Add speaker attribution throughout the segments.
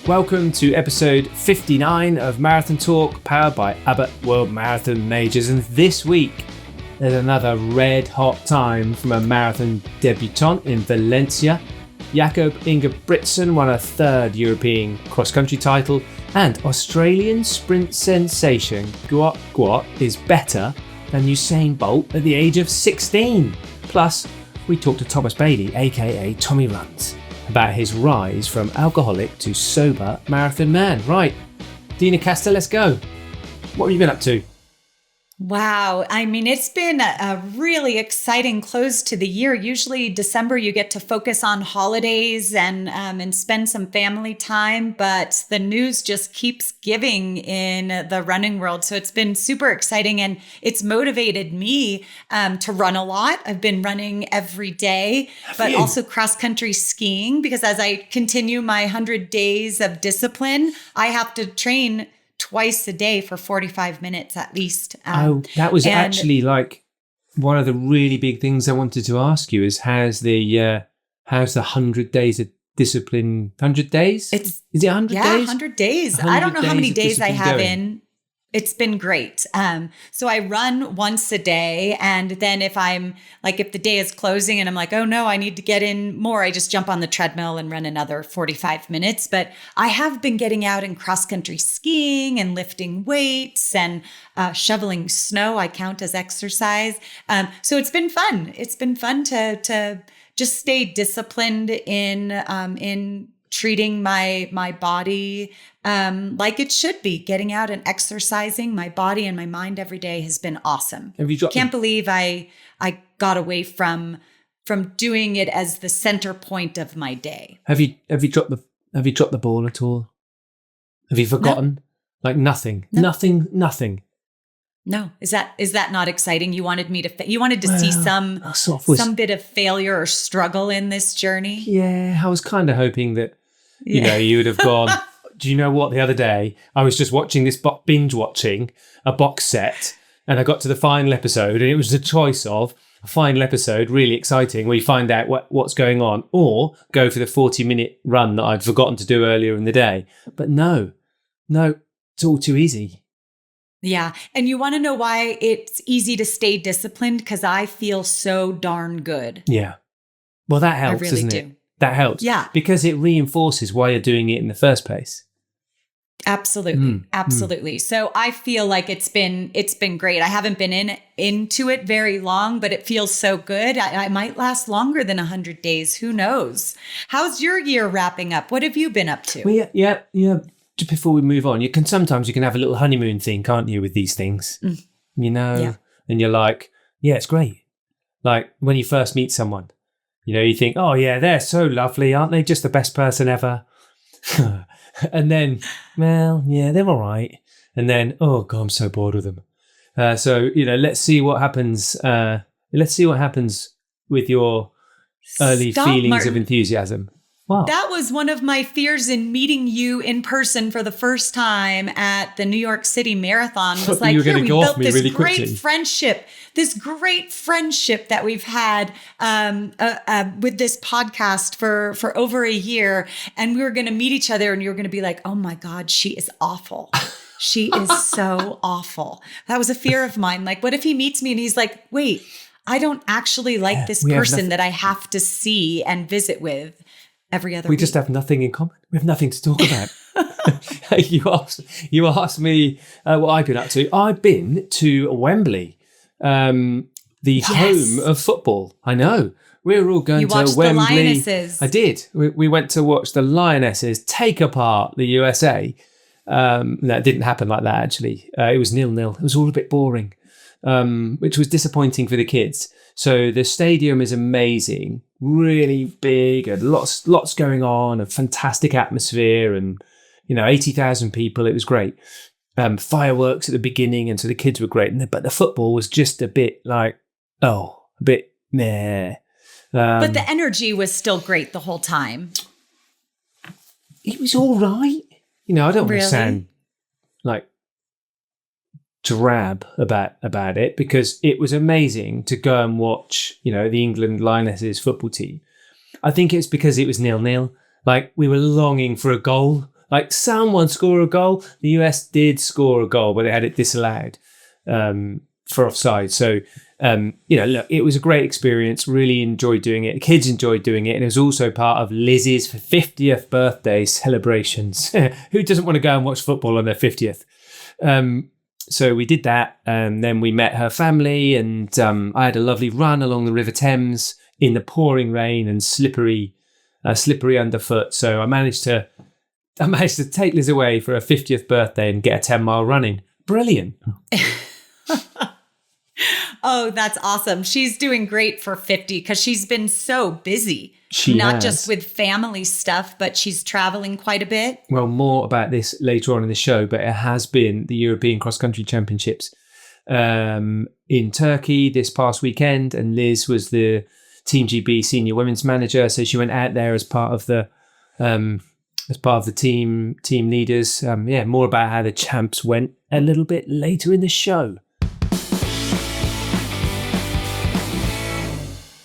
Speaker 1: Welcome to episode 59 of Marathon Talk, powered by Abbott World Marathon Majors. And this week, there's another red hot time from a marathon debutant in Valencia. Jakob Ingebrigtsen won a third European cross-country title, and Australian sprint sensation Guat Guat is better than Usain Bolt at the age of 16. Plus, we talked to Thomas Bailey, aka Tommie Runz, about his rise from alcoholic to sober marathon man. Right, Deena Casta, let's go. What have you been up to?
Speaker 2: Wow. I mean, it's been a really exciting close to the year. Usually December, you get to focus on holidays and spend some family time, but the news just keeps giving in the running world. So it's been super exciting, and it's motivated me to run a lot. I've been running every day, but also cross-country skiing, because as I continue my 100 days of discipline, I have to train twice a day for 45 minutes at least.
Speaker 1: That was actually like one of the really big things I wanted to ask you is how's the 100 days of discipline, 100 days? Is it 100 days?
Speaker 2: Yeah, 100 days. I don't know how many days I have
Speaker 1: going.
Speaker 2: in. It's been great. So I run once a day, and then if the day is closing and I'm like, oh no, I need to get in more, I just jump on the treadmill and run another 45 minutes. But I have been getting out and cross-country skiing and lifting weights and shoveling snow. I count as exercise. So it's been fun. It's been fun to just stay disciplined in treating my body like it should be. Getting out and exercising my body and my mind every day has been awesome. Can't believe I got away from doing it as the center point of my day.
Speaker 1: Have you dropped the ball at all? Have you forgotten? No. Like nothing. No. Nothing.
Speaker 2: No. Is that not exciting? You wanted me to see some bit of failure or struggle in this journey?
Speaker 1: Yeah, I was kind of hoping that you would have gone, do you know what? The other day, I was just watching this binge watching a box set, and I got to the final episode, and it was the choice of a final episode, really exciting, where you find out what's going on, or go for the 40-minute run that I'd forgotten to do earlier in the day. But no, it's all too easy.
Speaker 2: Yeah. And you want to know why it's easy to stay disciplined? Because I feel so darn good.
Speaker 1: Yeah. Well, that helps, doesn't it? That helps.
Speaker 2: Yeah.
Speaker 1: Because it reinforces why you're doing it in the first place.
Speaker 2: Absolutely. Absolutely. So I feel like it's been great. I haven't been into it very long, but it feels so good. I might last longer than 100 days. Who knows? How's your year wrapping up? What have you been up to?
Speaker 1: Well, yeah. Just before we move on, you can have a little honeymoon thing, can't you, with these things? And you're like, yeah, it's great. Like when you first meet someone, you think, oh yeah, they're so lovely. Aren't they just the best person ever? And then, well, yeah, they're all right. And then, oh God, I'm so bored with them. So, let's see what happens. Let's see what happens with your early feelings of enthusiasm. Wow.
Speaker 2: That was one of my fears in meeting you in person for the first time at the New York City Marathon. Was like, we built this great friendship that we've had with this podcast for over a year. And we were going to meet each other, and you were going to be like, oh my God, she is awful. She is so awful. That was a fear of mine. Like, what if he meets me and he's like, wait, I don't actually like this person that I have to see and visit with every other week.
Speaker 1: Just have nothing in common. We have nothing to talk about. You asked me what I've been up to. I've been to Wembley, the home of football. I know. We were all going to Wembley.
Speaker 2: The Lionesses.
Speaker 1: I did. We went to watch the Lionesses take apart the USA. That didn't happen like that, actually. It was 0-0. It was all a bit boring, which was disappointing for the kids. So the stadium is amazing, really big, and lots going on, a fantastic atmosphere, and 80,000 people. It was great. Fireworks at the beginning, and so the kids were great. But the football was just a bit like, a bit meh.
Speaker 2: But the energy was still great the whole time.
Speaker 1: It was all right. I don't want to sound like drab about it, because it was amazing to go and watch, the England Lionesses football team. I think it's because it was 0-0. Like, we were longing for a goal like someone score a goal. The US did score a goal, but they had it disallowed for offside. So, look, it was a great experience. Really enjoyed doing it. The kids enjoyed doing it. And it was also part of Liz's 50th birthday celebrations. Who doesn't want to go and watch football on their 50th? So we did that, and then we met her family, and I had a lovely run along the River Thames in the pouring rain and slippery underfoot. So I managed to take Liz away for her 50th birthday and get a 10-mile run in. Brilliant.
Speaker 2: Oh, that's awesome. She's doing great for 50 because she's been so busy.
Speaker 1: She
Speaker 2: Not
Speaker 1: has.
Speaker 2: just with family stuff, but she's traveling quite a bit.
Speaker 1: Well, more about this later on in the show, but it has been the European Cross Country Championships in Turkey this past weekend, and Liz was the Team GB senior women's manager, so she went out there as part of the team leaders. More about how the champs went a little bit later in the show.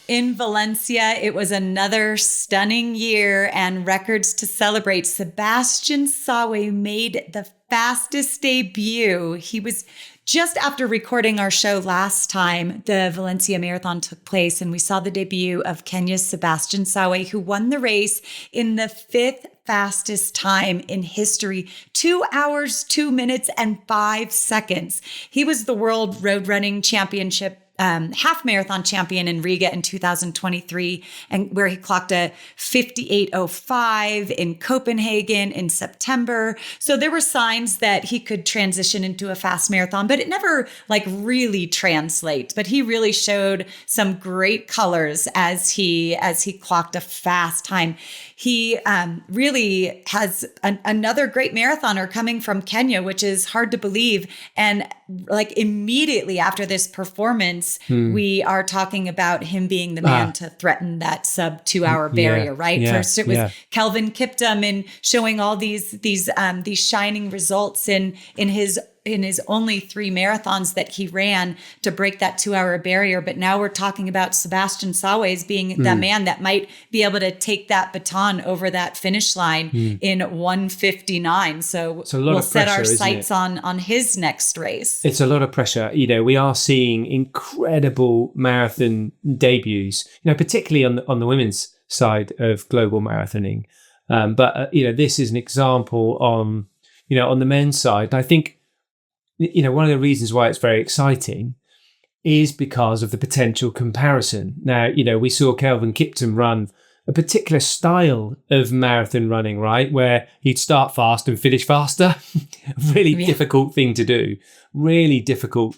Speaker 2: In Valencia, it was another stunning year and records to celebrate. Sabastian Sawe made the fastest debut. He was just after recording our show last time, the Valencia Marathon took place, and we saw the debut of Kenya's Sabastian Sawe, who won the race in the 5th fastest time in history, 2 hours, 2 minutes, and 5 seconds. He was the World Road Running Championship half marathon champion in Riga in 2023, and where he clocked a 58:05 in Copenhagen in September. So there were signs that he could transition into a fast marathon, but it never really translates. But he really showed some great colors as he clocked a fast time. He really has another great marathoner coming from Kenya, which is hard to believe. And immediately after this performance, we are talking about him being the man to threaten that sub 2 hour barrier, right?
Speaker 1: Yeah,
Speaker 2: First it was Kelvin Kiptum and showing all these shining results in his only 3 marathons that he ran to break that 2 hour barrier. But now we're talking about Sabastian Sawe as being the man that might be able to take that baton over that finish line in 1:59. So we'll set our sights on his next race.
Speaker 1: It's a lot of pressure. We are seeing incredible marathon debuts, particularly on the women's side of global marathoning. But this is an example on the men's side. And I think, one of the reasons why it's very exciting is because of the potential comparison. Now, we saw Kelvin Kiptum run a particular style of marathon running, right? Where he'd start fast and finish faster. Really difficult thing to do. Really difficult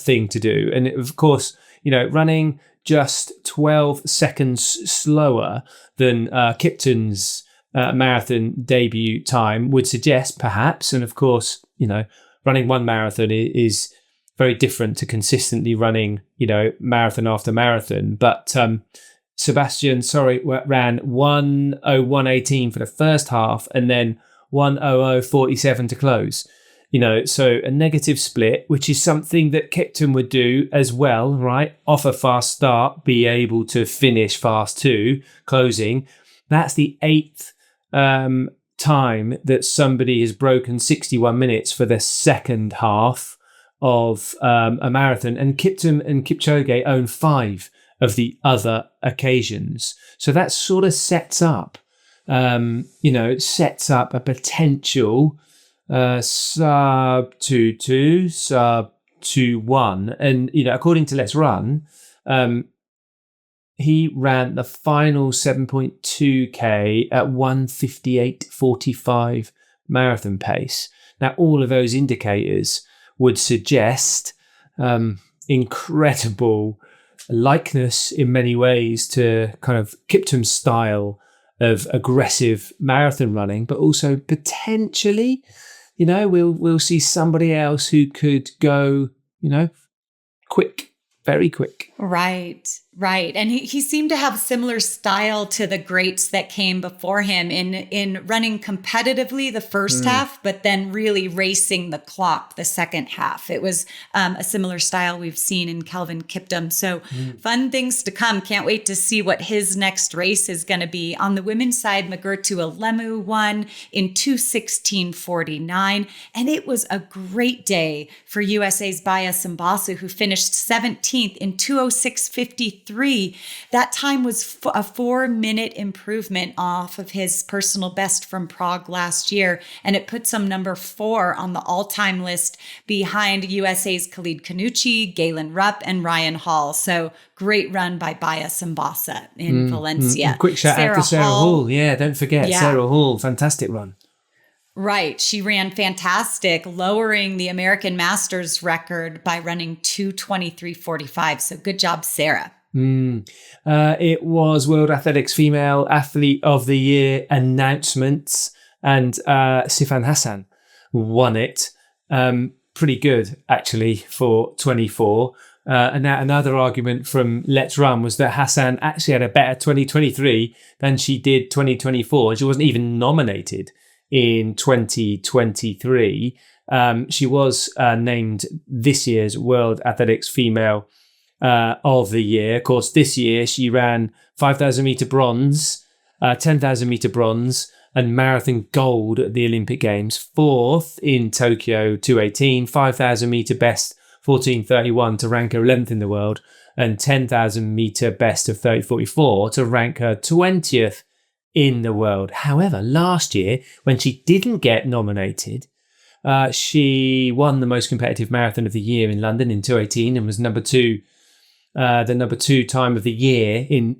Speaker 1: thing to do. And of course, running just 12 seconds slower than Kiptum's marathon debut time would suggest, perhaps. And of course, running one marathon is very different to consistently running, marathon after marathon. But Sabastian, ran 1:01:18 for the first half and then 1:00:47 to close. So a negative split, which is something that Kiptum would do as well, right? Off a fast start, be able to finish fast too, closing. That's the 8th time that somebody has broken 61 minutes for the second half of a marathon, and Kiptum and Kipchoge own 5 of the other occasions. So that sort of sets up a potential sub 2:2, sub 2:1, and according to Let's Run, he ran the final 7.2K at 1:58:45 marathon pace. Now, all of those indicators would suggest incredible likeness in many ways to kind of Kiptum's style of aggressive marathon running, but also potentially, we'll see somebody else who could go, quick, very quick.
Speaker 2: Right, right. And he seemed to have similar style to the greats that came before him in running competitively the first half, but then really racing the clock the second half. It was a similar style we've seen in Kelvin Kiptum. So fun things to come. Can't wait to see what his next race is going to be. On the women's side, Magurtu Alemu won in 2:16:49. And it was a great day for USA's Baya Simbasu, who finished 17th in 2:06:53. That time was a 4-minute improvement off of his personal best from Prague last year. And it puts him number 4 on the all-time list behind USA's Khalid Kanuchi, Galen Rupp, and Ryan Hall. So great run by Baya Simbasa in Valencia.
Speaker 1: Quick shout out to Sarah Hall. Yeah, don't forget Sarah Hall. Fantastic run.
Speaker 2: Right. She ran fantastic, lowering the American Masters record by running 2:23:45. So good job, Sarah.
Speaker 1: It was World Athletics Female Athlete of the Year announcements, and Sifan Hassan won it. Pretty good, actually, for 24. And now another argument from Let's Run was that Hassan actually had a better 2023 than she did 2024. She wasn't even nominated in 2023. She was named this year's World Athletics Female of the Year. Of course, this year she ran 5,000 meter bronze, 10,000 meter bronze, and marathon gold at the Olympic Games. 4th in Tokyo 2:18, 5,000 meter best 14:31 to rank her 11th in the world, and 10,000 meter best of 30:44 to rank her 20th in the world. However, last year, when she didn't get nominated, she won the most competitive marathon of the year in London in 2:18 and was the number 2 time of the year in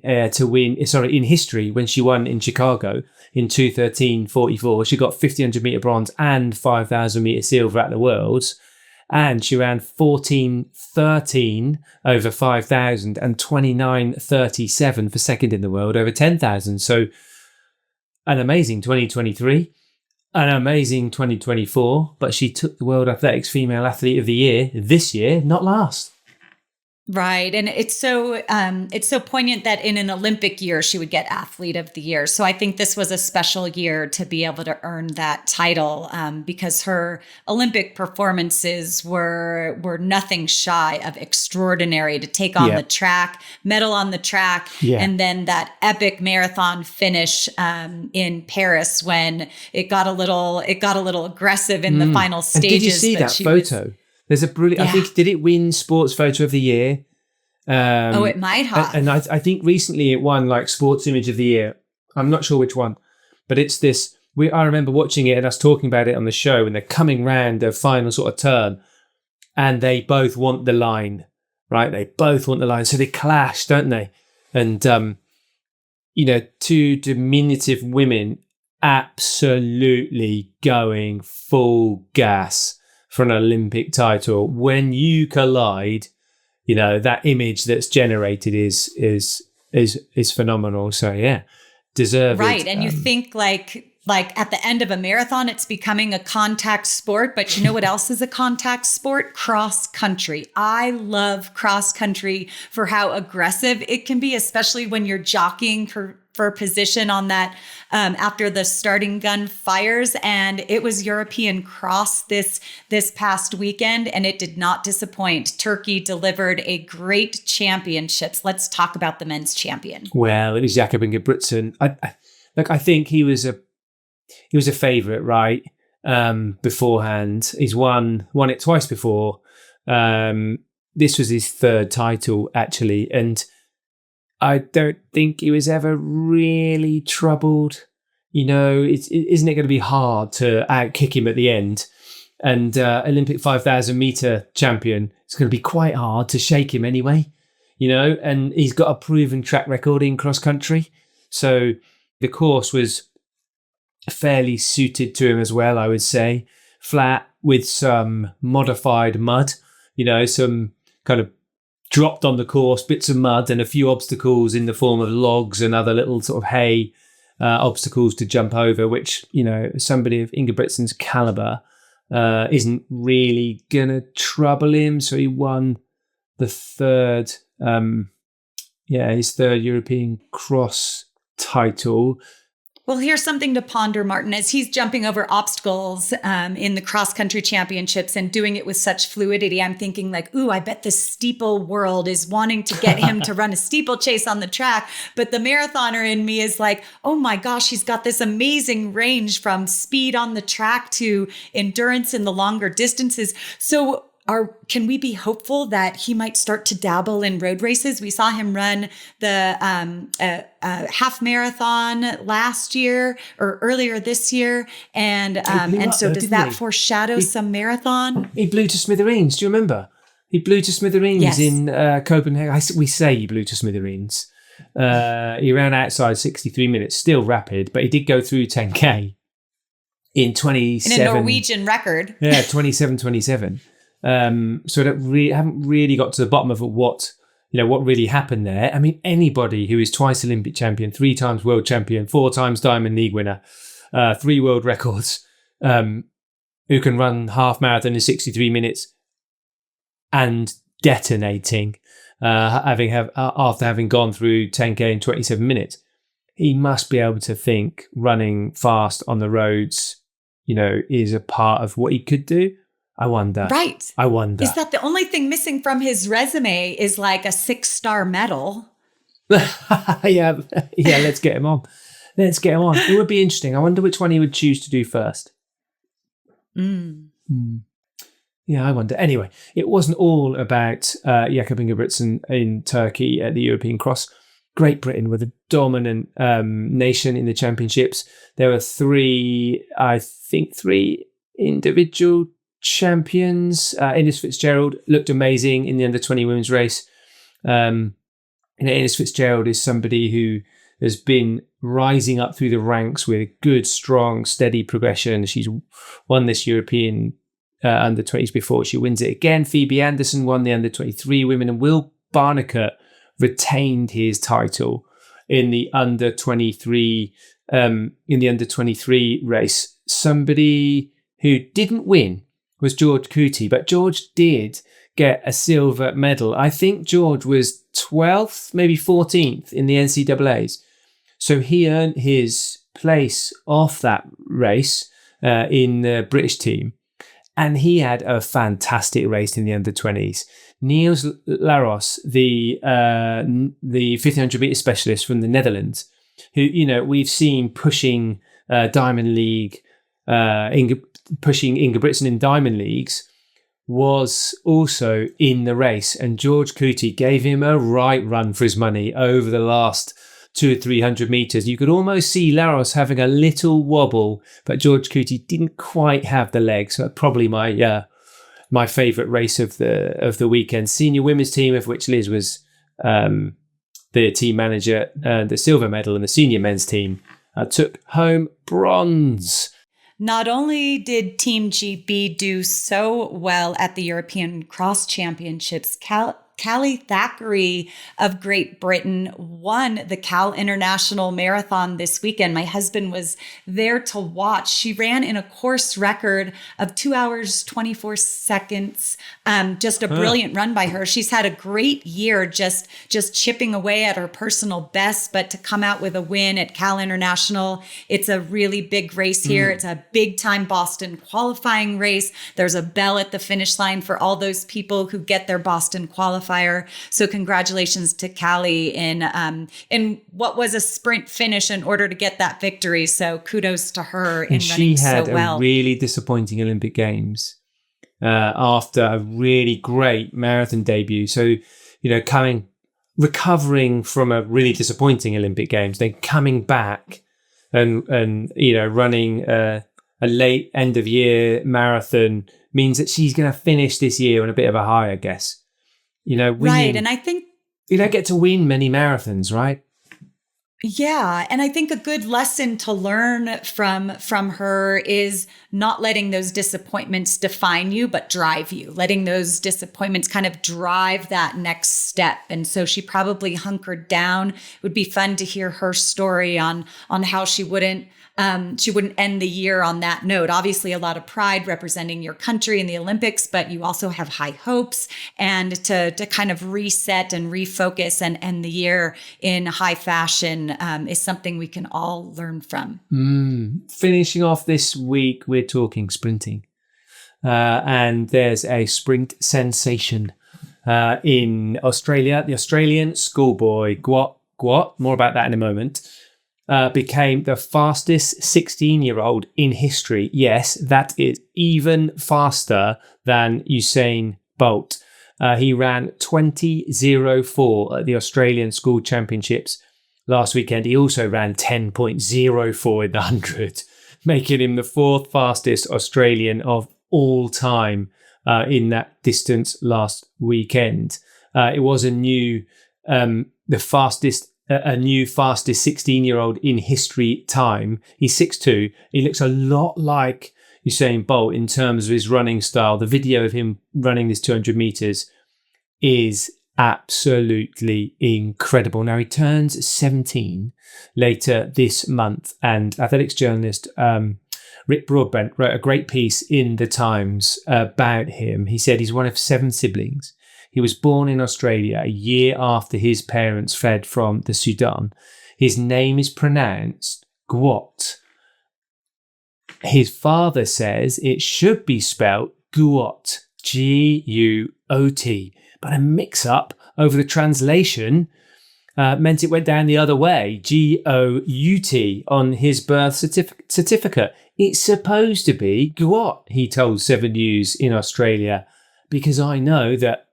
Speaker 1: history when she won in Chicago in 2:13:44. She got 1,500 meter bronze and 5,000 meter silver at the Worlds. And she ran 14:13 over 5,000 and 29:37 for second in the world over 10,000. So an amazing 2023, an amazing 2024, but she took the World Athletics Female Athlete of the Year this year, not last.
Speaker 2: Right. And it's so poignant that in an Olympic year, she would get Athlete of the Year. So I think this was a special year to be able to earn that title because her Olympic performances were nothing shy of extraordinary. To take on the track, medal on the track, and then that epic marathon finish in Paris when it got a little aggressive in the final stages.
Speaker 1: And did you see that photo? There's a brilliant, I think, did it win Sports Photo of the Year?
Speaker 2: It might have.
Speaker 1: And I think recently it won like Sports Image of the Year. I'm not sure which one, but it's this, I remember watching it and us talking about it on the show, and they're coming round a final sort of turn and they both want the line, right? They both want the line. So they clash, don't they? And, two diminutive women absolutely going full gas for an Olympic title. When you collide, that image that's generated is phenomenal. So deserved.
Speaker 2: Right. And you think like at the end of a marathon, it's becoming a contact sport, but you know what else is a contact sport? Cross country. I love cross country for how aggressive it can be, especially when you're jockeying for position on that after the starting gun fires. And it was European cross this past weekend, and it did not disappoint. Turkey delivered a great championships. Let's talk about the men's champion.
Speaker 1: Well, it was Jakob Ingebrigtsen. I think he was a favourite, right? Beforehand, he's won it twice before. This was his 3rd title actually, and I don't think he was ever really troubled. Isn't it going to be hard to outkick him at the end? And Olympic 5,000 meter champion, it's going to be quite hard to shake him anyway. And he's got a proven track record in cross country. So the course was fairly suited to him as well, I would say. Flat with some modified mud, some kind of dropped on the course, bits of mud and a few obstacles in the form of logs and other little sort of hay obstacles to jump over, which, somebody of Ingebrigtsen's caliber isn't really going to trouble him. So he won the 3rd his third European cross title.
Speaker 2: Well, here's something to ponder, Martin, as he's jumping over obstacles in the cross-country championships and doing it with such fluidity. I'm thinking like, ooh, I bet the steeple world is wanting to get him to run a steeplechase on the track. But the marathoner in me is like, oh my gosh, he's got this amazing range from speed on the track to endurance in the longer distances. So can we be hopeful that he might start to dabble in road races? We saw him run the half marathon last year or earlier this year, and so does that foreshadow some marathon?
Speaker 1: He blew to smithereens. Do you remember? He blew to smithereens in Copenhagen. We say he blew to smithereens. He ran outside 63 minutes, still rapid, but he did go through 10K in 27.
Speaker 2: In a Norwegian record.
Speaker 1: Yeah, 27:27. So that haven't really got to the bottom of what really happened there. I mean, anybody who is twice Olympic champion, 3 times world champion, 4 times Diamond League winner, 3 world records, who can run half marathon in 63 minutes and detonating, after having gone through 10K in 27 minutes, he must be able to think running fast on the roads, is a part of what he could do. I wonder.
Speaker 2: Right.
Speaker 1: I wonder.
Speaker 2: Is that the only thing missing from his resume is like a 6-star medal?
Speaker 1: yeah, let's get him on. It would be interesting. I wonder which one he would choose to do first. Yeah, I wonder. Anyway, it wasn't all about Jakob Ingebrigtsen in Turkey at the European Cross. Great Britain were the dominant nation in the championships. There were 3 individual champions. Ines Fitzgerald looked amazing in the under-20 women's race. Ines Fitzgerald is somebody who has been rising up through the ranks with good, strong, steady progression. She's won this European under-20s before. She wins it again. Phoebe Anderson won the under-23 women, and Will Barnicott retained his title in the under-23 race. Somebody who didn't win was George Cootie, but George did get a silver medal. I think George was 12th, maybe 14th in the NCAAs. So he earned his place off that race in the British team. And he had a fantastic race in the under-20s. Niels Laros, the 1500 meter specialist from the Netherlands, who, we've seen pushing Diamond League, pushing Ingebrigtsen in Diamond Leagues, was also in the race, and George Cootie gave him a right run for his money over the last 200 or 300 meters. You could almost see Laros having a little wobble, but George Cootie didn't quite have the legs. So probably my favourite race of the weekend. Senior women's team, of which Liz was the team manager, the silver medal, and the senior men's team took home bronze.
Speaker 2: Not only did Team GB do so well at the European Cross Championships, Callie Thackeray of Great Britain won the Cal International Marathon this weekend. My husband was there to watch. She ran in a course record of 2 hours, 24 seconds. Just a brilliant run by her. She's had a great year just chipping away at her personal best, but to come out with a win at Cal International, it's a really big race here. It's a big time Boston qualifying race. There's a bell at the finish line for all those people who get their Boston qualifier. So congratulations to Callie in what was a sprint finish in order to get that victory. So kudos to her in running so well.
Speaker 1: She had a really disappointing Olympic Games after a really great marathon debut. So, recovering from a really disappointing Olympic Games, then coming back and running a late end of year marathon means that she's going to finish this year on a bit of a high, I guess. Winning,
Speaker 2: right. And I think
Speaker 1: you don't get to win many marathons, right?
Speaker 2: Yeah. And I think a good lesson to learn from her is not letting those disappointments define you, but drive you, letting those disappointments kind of drive that next step. And so she probably hunkered down. It would be fun to hear her story on how she wouldn't she wouldn't end the year on that note. Obviously, a lot of pride representing your country in the Olympics, but you also have high hopes, and to kind of reset and refocus and end the year in high fashion is something we can all learn from.
Speaker 1: Finishing off this week, we're talking sprinting. And there's a sprint sensation in Australia. The Australian schoolboy, Gwat, more about that in a moment, became the fastest 16-year-old in history. Yes, that is even faster than Usain Bolt. He ran 20.04 at the Australian School Championships last weekend. He also ran 10.04 in the 100, making him the fourth fastest Australian of all time in that distance last weekend. It was a new fastest 16-year-old in history time. He's 6'2". He looks a lot like Usain Bolt in terms of his running style. The video of him running this 200 meters is absolutely incredible. Now, he turns 17 later this month, and athletics journalist Rick Broadbent wrote a great piece in the Times about him. He said he's one of 7 siblings. He was born in Australia a year after his parents fled from the Sudan. His name is pronounced Gwat. His father says it should be spelt Guot, G-U-O-T, but a mix-up over the translation meant it went down the other way, G-O-U-T, on his birth certificate. It's supposed to be Gwat, he told 7 News in Australia, because I know that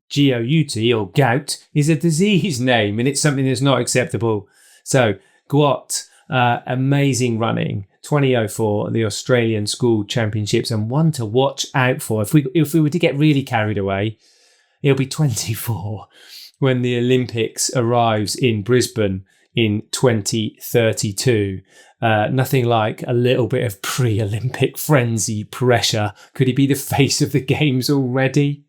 Speaker 1: G-O-U-T, or gout, is a disease name, and it's something that's not acceptable. So, Gwat, amazing running, 20.04 at the Australian School Championships, and one to watch out for. If we were to get really carried away, it'll be 24 when the Olympics arrives in Brisbane in 2032. Nothing like a little bit of pre-Olympic frenzy pressure. Could he be the face of the games already?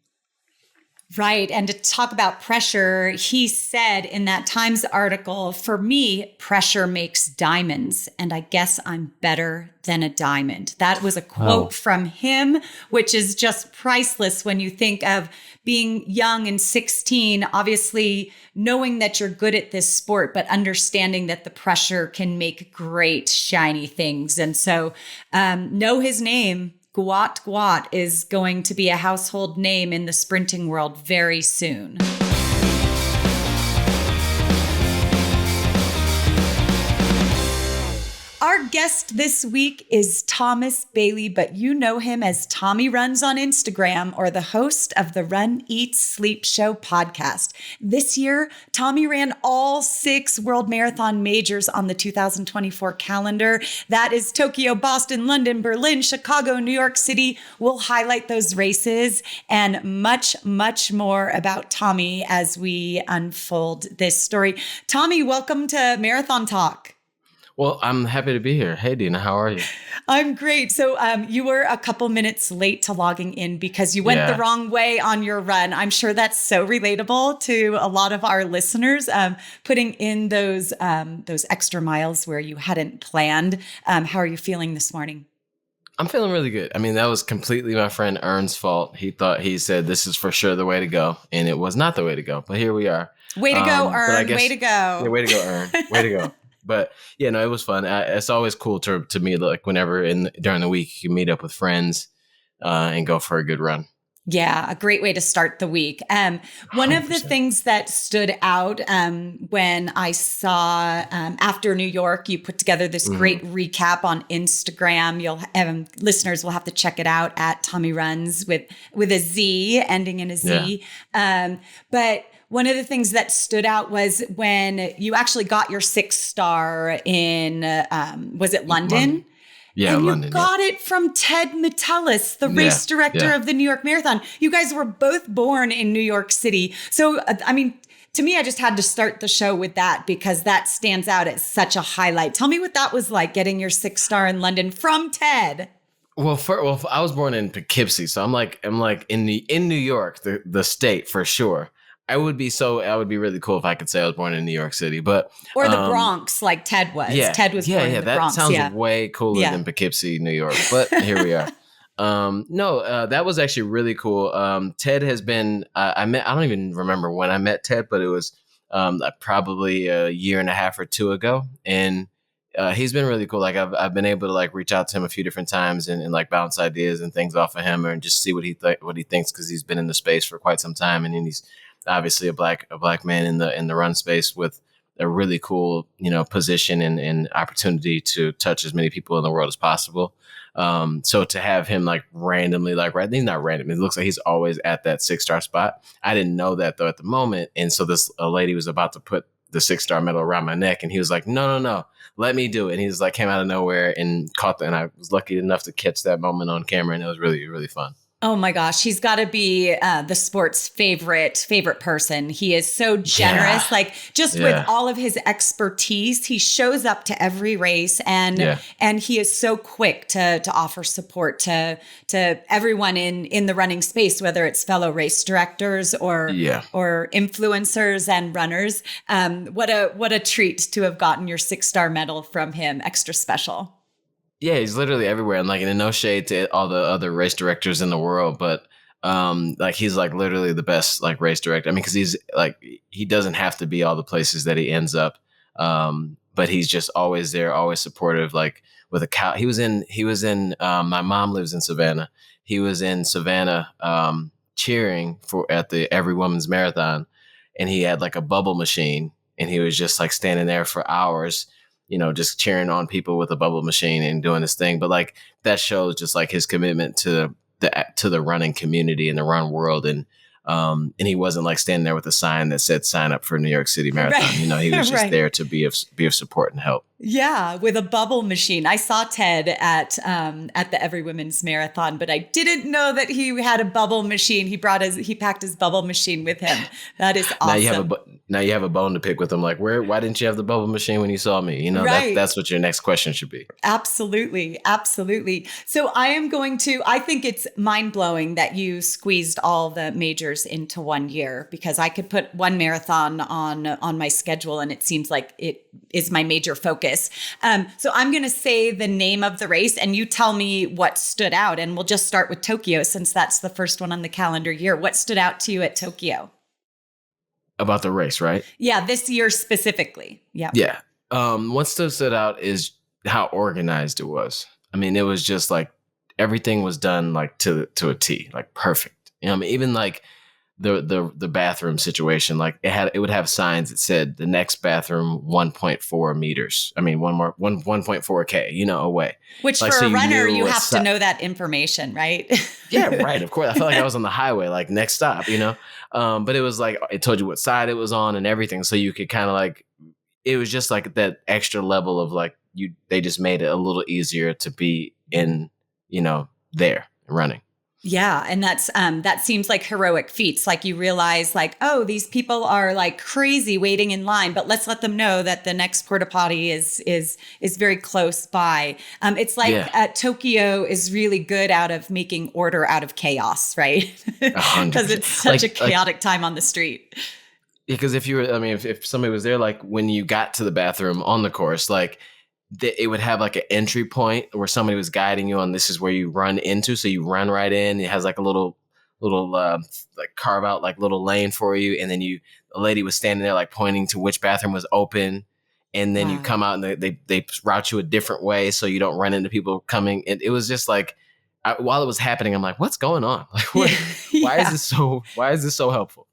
Speaker 2: Right. And to talk about pressure, he said in that Times article, for me, pressure makes diamonds, and I guess I'm better than a diamond. That was a quote from him, which is just priceless when you think of being young and 16, obviously knowing that you're good at this sport, but understanding that the pressure can make great, shiny things. And so know his name. Gwat is going to be a household name in the sprinting world very soon. Our guest this week is Thomas Bailey, but you know him as Tommie Runz on Instagram, or the host of the Run, Eat, Sleep Show podcast. This year, Tommie ran all 6 World Marathon majors on the 2024 calendar. That is Tokyo, Boston, London, Berlin, Chicago, New York City. We'll highlight those races and much, much more about Tommie as we unfold this story. Tommie, welcome to Marathon Talk.
Speaker 3: Well, I'm happy to be here. Hey, Deena, how are you?
Speaker 2: I'm great. So you were a couple minutes late to logging in because you went the wrong way on your run. I'm sure that's so relatable to a lot of our listeners, putting in those extra miles where you hadn't planned. How are you feeling this morning?
Speaker 3: I'm feeling really good. I mean, that was completely my friend Ern's fault. He said this is for sure the way to go, and it was not the way to go. But here we are.
Speaker 2: Way to go, Ern. Way to go.
Speaker 3: Yeah, way to go, Ern. Way to go. But yeah, no, it was fun. It's always cool to me, like whenever during the week you meet up with friends and go for a good run.
Speaker 2: Yeah, a great way to start the week. One 100%. Of the things that stood out when I saw after New York, you put together this great recap on Instagram. Listeners will have to check it out at Tommie Runz with a Z, ending in a Z. Yeah. But one of the things that stood out was when you actually got your 6th star in, was it London?
Speaker 3: Yeah,
Speaker 2: and
Speaker 3: London.
Speaker 2: You got it from Ted Metellus, the race director of the New York Marathon. You guys were both born in New York City. So, I mean, to me, I just had to start the show with that because that stands out as such a highlight. Tell me what that was like, getting your 6th star in London from Ted.
Speaker 3: Well, I was born in Poughkeepsie, so I'm like in New York, the state for sure. I would be really cool if I could say I was born in New York City, but
Speaker 2: or the Bronx, like Ted was.
Speaker 3: Yeah,
Speaker 2: Ted was born in the
Speaker 3: that
Speaker 2: Bronx.
Speaker 3: sounds way cooler than Poughkeepsie, New York. But here we are. That was actually really cool. Ted has been. I don't even remember when I met Ted, but it was probably a year and a half or two ago, and he's been really cool. Like I've been able to like reach out to him a few different times and like bounce ideas and things off of him, and just see what he thinks, because he's been in the space for quite some time, and then he's obviously a black man in the run space with a really cool, position and opportunity to touch as many people in the world as possible. So to have him like randomly, like, right, he's not random. It looks like he's always at that 6-star spot. I didn't know that though at the moment. And so this lady was about to put the 6-star medal around my neck, and he was like, no, let me do it. And he was like, came out of nowhere and and I was lucky enough to catch that moment on camera. And it was really, really fun.
Speaker 2: Oh my gosh, he's got to be the sport's favorite person. He is so generous, with all of his expertise. He shows up to every race, and he is so quick to offer support to everyone in the running space, whether it's fellow race directors or influencers and runners. What a treat to have gotten your 6-star medal from him. Extra special.
Speaker 3: Yeah, he's literally everywhere. And like, and no shade to all the other race directors in the world, but like he's like literally the best like race director. I mean, because he's like, he doesn't have to be all the places that he ends up, but he's just always there, always supportive. Like with a cow, he was in. My mom lives in Savannah. He was in Savannah cheering at the Every Woman's Marathon, and he had like a bubble machine, and he was just like standing there for hours, just cheering on people with a bubble machine and doing this thing. But like that shows just like his commitment to the running community and the run world. And he wasn't like standing there with a sign that said "sign up for New York City Marathon."
Speaker 2: Right.
Speaker 3: He was just there to be of support and help.
Speaker 2: Yeah, with a bubble machine. I saw Ted at the Every Women's Marathon, but I didn't know that he had a bubble machine. He packed his bubble machine with him. That is awesome.
Speaker 3: Now you have a bone to pick with him. Like, why didn't you have the bubble machine when you saw me?
Speaker 2: Right.
Speaker 3: That's what your next question should be.
Speaker 2: Absolutely. So I think it's mind blowing that you squeezed all the majors into 1 year, because I could put one marathon on my schedule, and it seems like it is my major focus. So I'm going to say the name of the race, and you tell me what stood out, and we'll just start with Tokyo, since that's the first one on the calendar year. What stood out to you at Tokyo?
Speaker 3: About the race, right?
Speaker 2: Yeah, this year specifically. Yeah.
Speaker 3: Yeah. What stood out is how organized it was. I mean, it was just like everything was done like to a T, like perfect. I mean, even like the bathroom situation, like it would have signs that said the next bathroom 1.4 meters. I mean, 1.4K, away.
Speaker 2: Which
Speaker 3: like,
Speaker 2: for
Speaker 3: so
Speaker 2: a runner, you have to
Speaker 3: to
Speaker 2: know that information, right?
Speaker 3: Yeah, right. Of course. I felt like I was on the highway, like next stop, but it was like, it told you what side it was on and everything. So you could kind of like, it was just like that extra level of like, they just made it a little easier to be in, there running.
Speaker 2: Yeah. And that seems like heroic feats. Like you realize like, oh, these people are like crazy waiting in line, but let's let them know that the next porta potty is very close by. It's like Tokyo is really good out of making order out of chaos, right? Because it's such a chaotic time on the street.
Speaker 3: Because if somebody was there, like when you got to the bathroom on the course, like it would have like an entry point where somebody was guiding you on, this is where you run into. So you run right in. It has like a little like carve out like little lane for you. And then a lady was standing there like pointing to which bathroom was open. And then you come out and they route you a different way so you don't run into people coming. And it was just like, while it was happening, I'm like, what's going on? Like, why is this so helpful?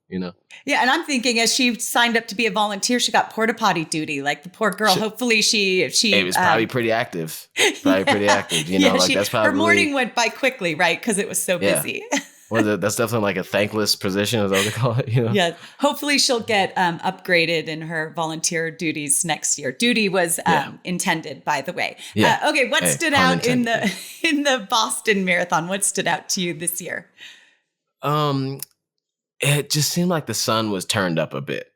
Speaker 2: Yeah. And I'm thinking, as she signed up to be a volunteer, she got porta potty duty. Like the poor girl, hopefully she
Speaker 3: it was probably pretty active. That's probably
Speaker 2: her morning went by quickly, right? Because it was so busy.
Speaker 3: Well, that's definitely like a thankless position, is that what they call it?
Speaker 2: Yeah. Hopefully she'll get upgraded in her volunteer duties next year. Duty was intended, by the way.
Speaker 3: Yeah.
Speaker 2: Okay. What stood out in the Boston Marathon? What stood out to you this year?
Speaker 3: It just seemed like the sun was turned up a bit.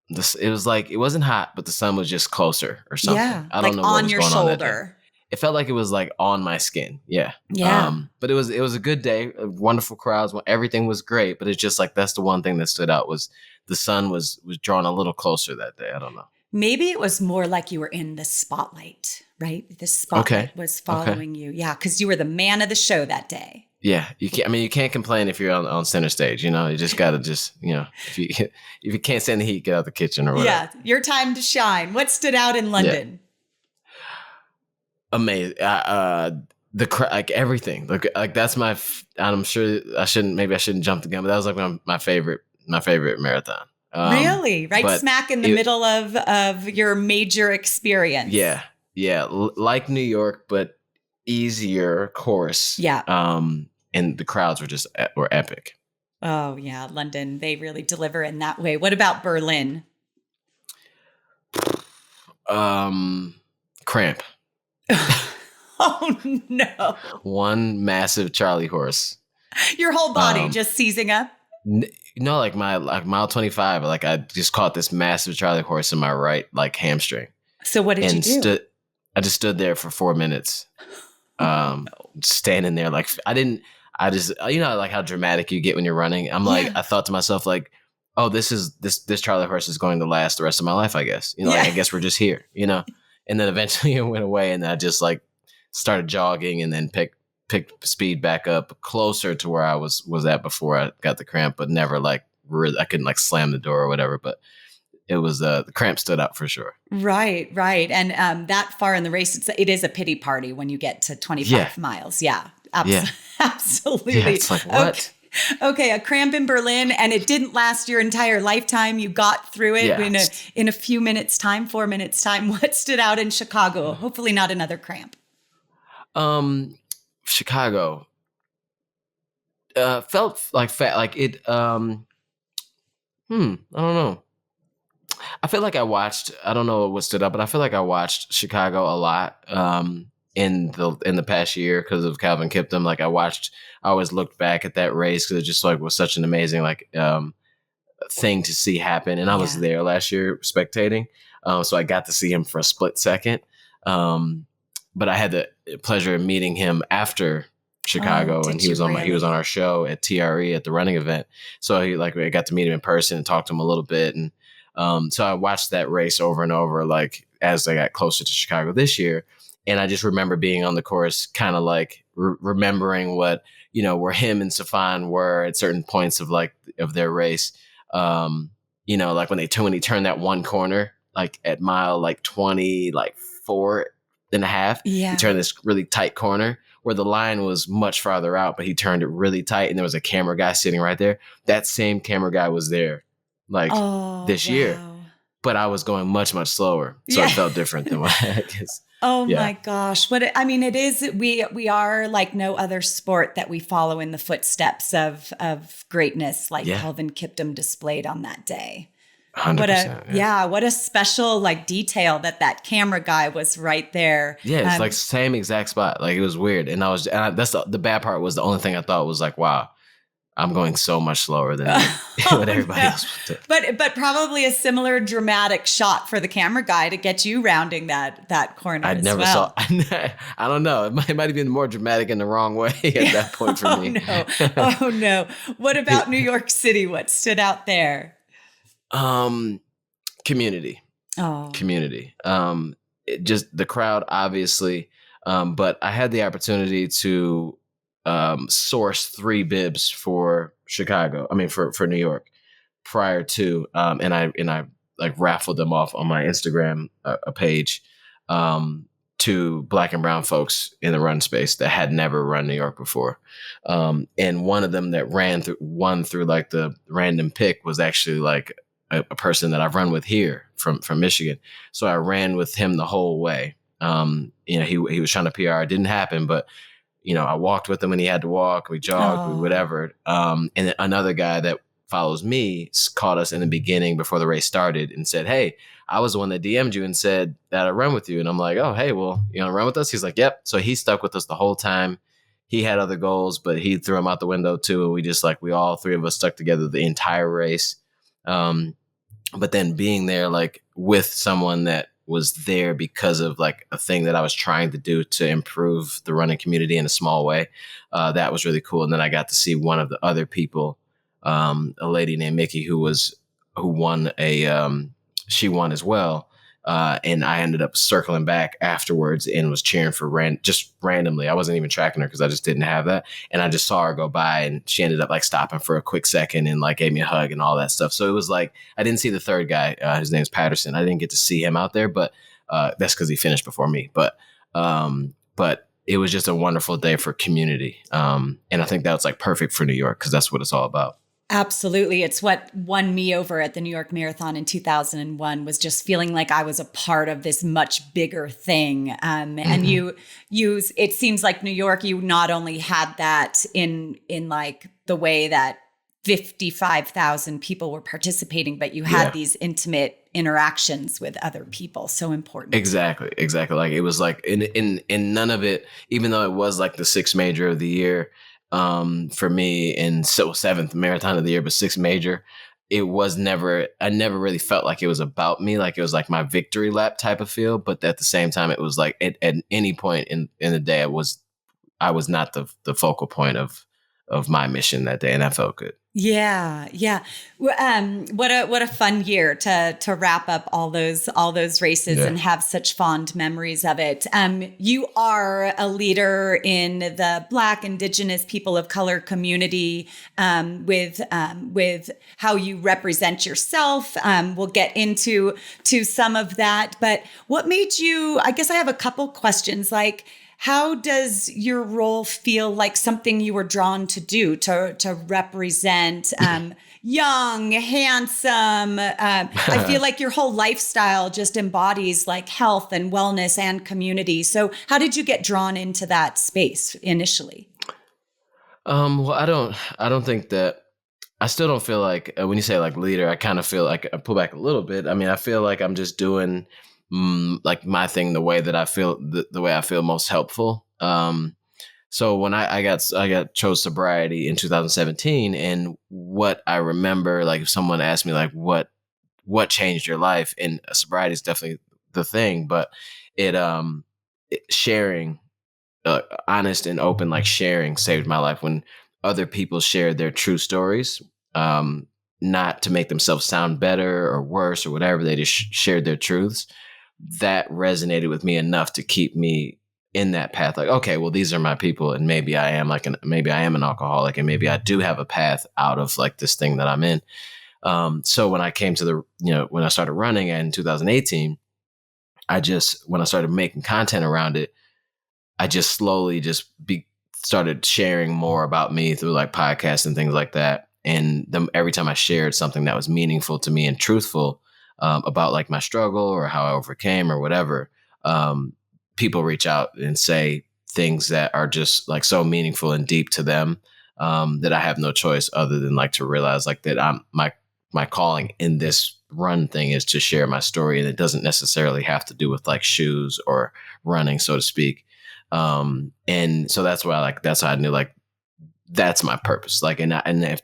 Speaker 3: It was like, it wasn't hot, but the sun was just closer or something.
Speaker 2: Yeah,
Speaker 3: I don't know what
Speaker 2: on
Speaker 3: was
Speaker 2: your
Speaker 3: going
Speaker 2: shoulder.
Speaker 3: it felt like it was like on my skin. Yeah.
Speaker 2: Yeah.
Speaker 3: But it was a good day, wonderful crowds, everything was great. But it's just like, that's the one thing that stood out was the sun was drawn a little closer that day. I don't know.
Speaker 2: Maybe it was more like you were in the spotlight, right? The spotlight was following you. Yeah. Cause you were the man of the show that day.
Speaker 3: Yeah. You can't complain if you're on center stage, you know, you just gotta if you can't stand the heat, get out the kitchen or whatever.
Speaker 2: Yeah. Your time to shine. What stood out in London?
Speaker 3: Yeah. Amazing. Like everything, like that's I'm sure I shouldn't jump the gun, but that was like my favorite marathon.
Speaker 2: Really? Right smack in the middle of your major experience.
Speaker 3: Yeah. Yeah. Like New York, but easier course.
Speaker 2: Yeah.
Speaker 3: And the crowds were epic.
Speaker 2: Oh yeah. London, they really deliver in that way. What about Berlin?
Speaker 3: Cramp.
Speaker 2: Oh no.
Speaker 3: One massive Charlie horse.
Speaker 2: Your whole body just seizing up?
Speaker 3: No, like mile 25, like I just caught this massive Charlie horse in my right like hamstring.
Speaker 2: So what did you do?
Speaker 3: I just stood there for 4 minutes. Standing there like I just like how dramatic you get when you're running. I'm like, I thought to myself like, oh, this Charlie horse is going to last the rest of my life, I guess. You know, like, I guess we're just here, you know? And then eventually it went away and I just like started jogging and then picked speed back up closer to where I was at before I got the cramp, but never like really, I couldn't like slam the door or whatever, but it was the cramp stood out for sure. Right.
Speaker 2: And that far in the race, it is a pity party when you get to 25 miles. Yeah, absolutely.
Speaker 3: Yeah, it's like, what?
Speaker 2: Okay, a cramp in Berlin, and it didn't last your entire lifetime. You got through it in a few minutes time, 4 minutes time. What stood out in Chicago? Hopefully not another cramp.
Speaker 3: Chicago felt like fat, like it. I don't know. I feel like I don't know what stood up, but I feel like I watched Chicago a lot in the past year because of Kelvin Kiptum. Like I always looked back at that race because it just like was such an amazing like thing to see happen. And I was there last year spectating. So I got to see him for a split second. But I had the pleasure of meeting him after Chicago, and he was on our show at TRE at the running event. So I got to meet him in person and talk to him a little bit. And so I watched that race over and over, like as I got closer to Chicago this year. And I just remember being on the course, kind of like remembering what, where him and Safan were at certain points of their race. Like when he turned that one corner, like at mile like 20, like 4.5, he turned this really tight corner where the line was much farther out, but he turned it really tight. And there was a camera guy sitting right there. That same camera guy was there this year, but I was going much, much slower. So it felt different than what I guess.
Speaker 2: Oh my gosh. It is, we are like no other sport that we follow in the footsteps of greatness like Kelvin Kiptum displayed on that day.
Speaker 3: 100%.
Speaker 2: What a special like detail that camera guy was right there.
Speaker 3: Yeah, it's like same exact spot. Like it was weird. And that's the bad part was the only thing I thought was like, wow, I'm going so much slower than what everybody else would do.
Speaker 2: But probably a similar dramatic shot for the camera guy to get you rounding that corner.
Speaker 3: I never saw. I don't know. It might have been more dramatic in the wrong way at that point for me.
Speaker 2: Oh no. What about New York City? What stood out there?
Speaker 3: Community. Community. Just the crowd, obviously. But I had the opportunity to source 3 bibs for Chicago. I mean, for New York prior to, and I like raffled them off on my Instagram page to Black and brown folks in the run space that had never run New York before. And one of them that won through like the random pick was actually like a person that I've run with here from Michigan. So I ran with him the whole way. He was trying to PR. It didn't happen, but I walked with him when he had to walk. We jogged, whatever. And then another guy that follows me called us in the beginning before the race started and said, "Hey, I was the one that DM'd you and said that I'd run with you." And I'm like, "Oh, hey, well, you want to run with us?" He's like, "Yep." So he stuck with us the whole time. He had other goals, but he threw them out the window too. And we just we all 3 of us stuck together the entire race. But then being there like with someone that was there because of like a thing that I was trying to do to improve the running community in a small way. That was really cool. And then I got to see one of the other people, a lady named Mickey, who won she won as well. And I ended up circling back afterwards and was cheering for just randomly. I wasn't even tracking her because I just didn't have that. And I just saw her go by, and she ended up like stopping for a quick second and like gave me a hug and all that stuff. So it was like, I didn't see the third guy. His name's Patterson. I didn't get to see him out there, but that's because he finished before me. But it was just a wonderful day for community. And I think that was like perfect for New York because that's what it's all about.
Speaker 2: Absolutely. It's what won me over at the New York Marathon in 2001, was just feeling like I was a part of this much bigger thing. And it seems like New York, you not only had that in like the way that 55,000 people were participating, but you had these intimate interactions with other people. So important.
Speaker 3: Exactly. Like it was like in none of it, even though it was like the sixth major of the year, for me, and so seventh marathon of the year, but sixth major, I never really felt like it was about me. Like it was like my victory lap type of feel. But at the same time, it was like at any point in the day, I was not the focal point of my mission that day. And that felt good.
Speaker 2: Yeah. What a fun year to wrap up all those races and have such fond memories of it. You are a leader in the Black, Indigenous, people of color community, with how you represent yourself. We'll get into some of that, but what made you, I guess I have a couple questions, like, how does your role feel like something you were drawn to do, to represent young, handsome? I feel like your whole lifestyle just embodies like health and wellness and community. So how did you get drawn into that space initially?
Speaker 3: Well, I don't think that, I still don't feel like, when you say like leader, I kind of feel like I pull back a little bit. I mean, I feel like I'm just doing like my thing, the way that I feel, the way I feel most helpful. So when I chose sobriety in 2017, and what I remember, like if someone asked me like what changed your life, and sobriety is definitely the thing, but sharing, honest and open, like sharing saved my life. When other people shared their true stories, not to make themselves sound better or worse or whatever, they just shared their truths. That resonated with me enough to keep me in that path. Like, okay, well, these are my people, and maybe I am an alcoholic, and maybe I do have a path out of like this thing that I'm in. So when I came to when I started running in 2018, when I started making content around it, I just slowly started sharing more about me through like podcasts and things like that. And every time I shared something that was meaningful to me and truthful, about like my struggle or how I overcame or whatever, people reach out and say things that are just like so meaningful and deep to them, that I have no choice other than like to realize like that my calling in this run thing is to share my story, and it doesn't necessarily have to do with like shoes or running, so to speak. And so that's why that's how I knew like that's my purpose. Like, and if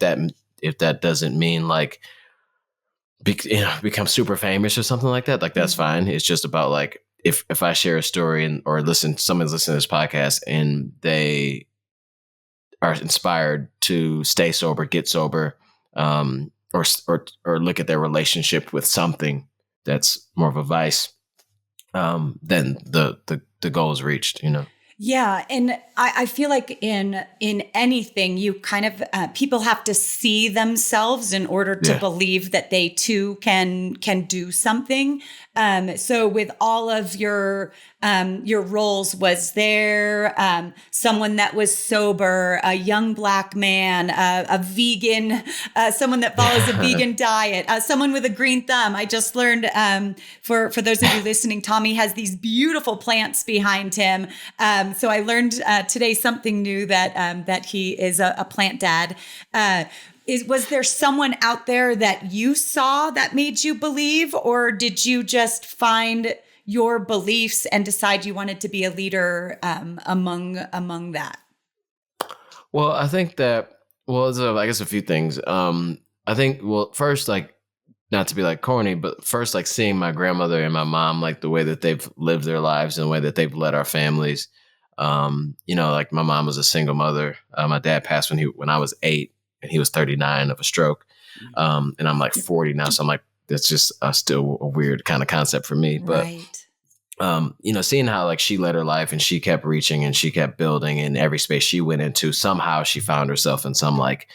Speaker 3: that doesn't mean like become super famous or something like that, like that's fine. It's just about like if I share a story or someone's listening to this podcast and they are inspired to stay sober, get sober, or look at their relationship with something that's more of a vice, then the goal is reached.
Speaker 2: Yeah. And I feel like in anything, you kind of, people have to see themselves in order to believe that they too can do something. So with all of your roles, was there someone that was sober, a young Black man, a vegan, someone that follows a vegan diet, someone with a green thumb? I just learned, for those of you listening, Tommie has these beautiful plants behind him. So I learned today something new, that he is a plant dad. Was there someone out there that you saw that made you believe, or did you just find your beliefs and decide you wanted to be a leader among that?
Speaker 3: Well, I think that, I guess a few things. I think, well, first, like not to be like corny, but first, like seeing my grandmother and my mom, like the way that they've lived their lives and the way that they've led our families. Like my mom was a single mother. My dad passed when I was 8 and he was 39 of a stroke. And I'm like 40 now. So I'm like, that's just still a weird kind of concept for me. But, seeing how like she led her life and she kept reaching and she kept building in every space she went into, somehow she found herself in some like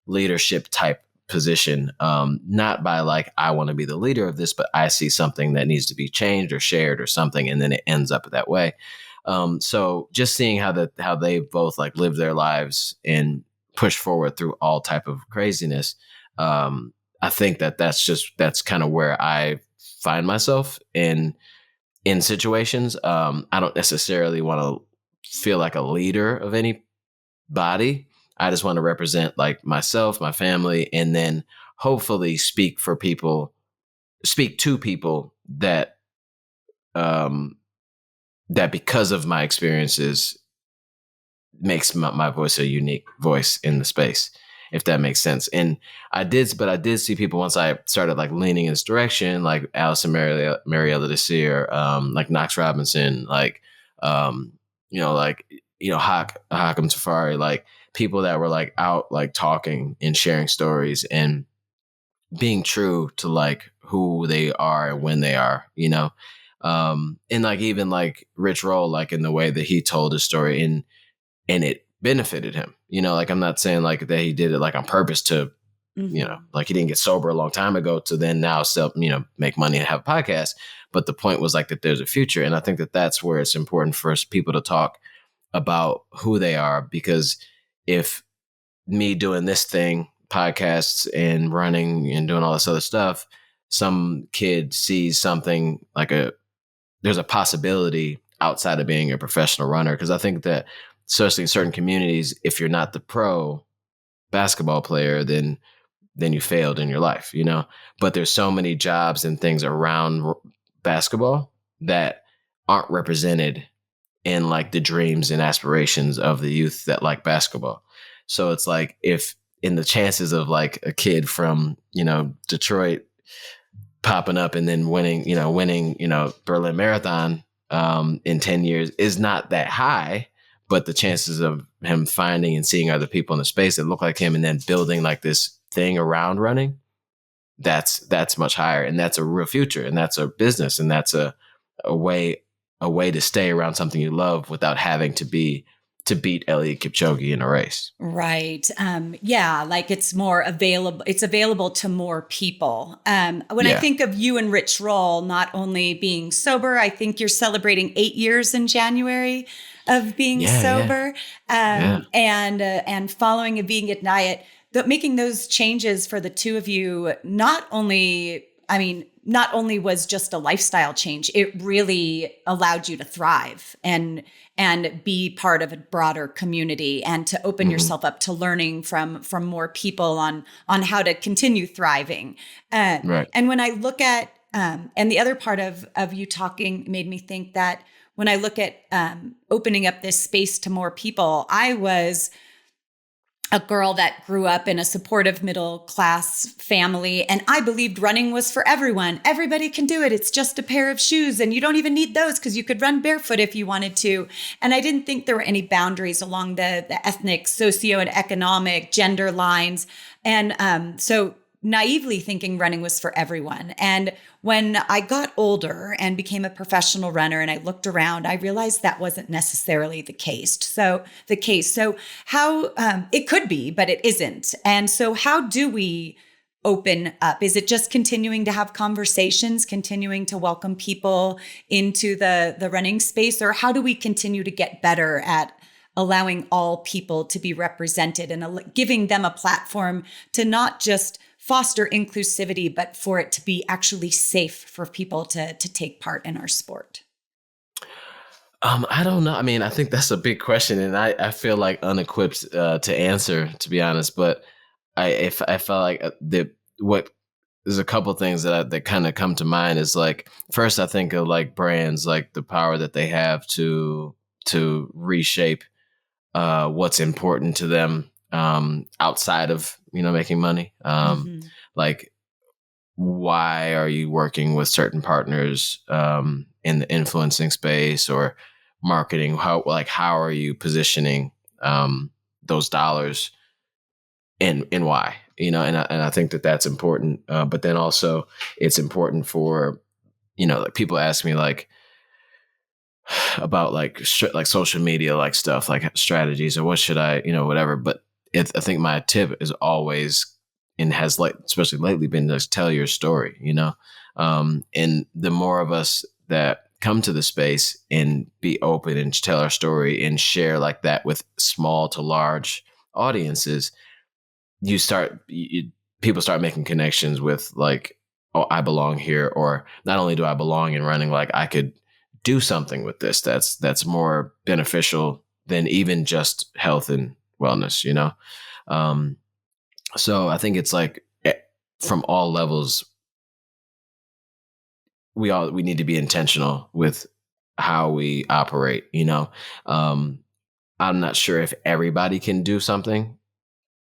Speaker 3: leadership type position. Not by like, I want to be the leader of this, but I see something that needs to be changed or shared or something. And then it ends up that way. So just seeing how they both like live their lives and push forward through all type of craziness. I think that's kind of where I find myself in situations. I don't necessarily want to feel like a leader of anybody. I just want to represent like myself, my family, and then hopefully speak to people that, that because of my experiences makes my voice a unique voice in the space, if that makes sense. And I did see people once I started like leaning in this direction, like Allison Mariella Desir, like Knox Robinson, like, Hakim Tafari, like people that were like out, like talking and sharing stories and being true to like who they are and when they are, and like even like Rich Roll, like in the way that he told his story and it benefited him, like I'm not saying like that he did it like on purpose to, like he didn't get sober a long time ago to then now make money and have a podcast. But the point was like that there's a future. And I think that that's where it's important for us people to talk about who they are, because if me doing this thing, podcasts and running and doing all this other stuff, some kid sees something like there's a possibility outside of being a professional runner. Cause I think that especially in certain communities, if you're not the pro basketball player, then you failed in your life, but there's so many jobs and things around basketball that aren't represented in like the dreams and aspirations of the youth that like basketball. So it's like, if in the chances of like a kid from, Detroit popping up and then winning Berlin Marathon in 10 years is not that high, but the chances of him finding and seeing other people in the space that look like him and then building like this thing around running, that's much higher. And that's a real future. And that's a business. And that's a way to stay around something you love without having to beat Eliud Kipchoge in a race.
Speaker 2: Right. Like it's more available. It's available to more people. When I think of you and Rich Roll, not only being sober, I think you're celebrating 8 years in January of being sober, and following a vegan diet. Making those changes for the two of you, not only was just a lifestyle change, it really allowed you to thrive and be part of a broader community and to open yourself up to learning from more people on how to continue thriving.
Speaker 3: Right.
Speaker 2: And when I look at, and the other part of you talking made me think that when I look at opening up this space to more people, I was a girl that grew up in a supportive middle class family. And I believed running was for everyone. Everybody can do it. It's just a pair of shoes. And you don't even need those because you could run barefoot if you wanted to. And I didn't think there were any boundaries along the ethnic, socio and economic, gender lines. And so naively thinking running was for everyone. And when I got older and became a professional runner and I looked around, I realized that wasn't necessarily the case. So how it could be, but it isn't. And so how do we open up? Is it just continuing to have conversations, continuing to welcome people into the running space? Or how do we continue to get better at allowing all people to be represented and giving them a platform to not just foster inclusivity, but for it to be actually safe for people to take part in our sport?
Speaker 3: I don't know. I mean, I think that's a big question, and I feel like unequipped to answer, to be honest. But I felt like there's a couple things that kind of come to mind is like, first I think of like brands, like the power that they have to reshape what's important to them outside of making money. Like why are you working with certain partners in the influencing space or marketing? How are you positioning those dollars and why? And I think that that's important. But then also it's important for, like people ask me like about like social media, like stuff like strategies or what should I, whatever. But I think my tip is always, and has like, especially lately, been just tell your story, and the more of us that come to the space and be open and tell our story and share like that with small to large audiences, people start making connections with like, oh, I belong here. Or not only do I belong in running, like I could do something with this that's more beneficial than even just health and wellness, so I think it's like from all levels, we need to be intentional with how we operate, I'm not sure if everybody can do something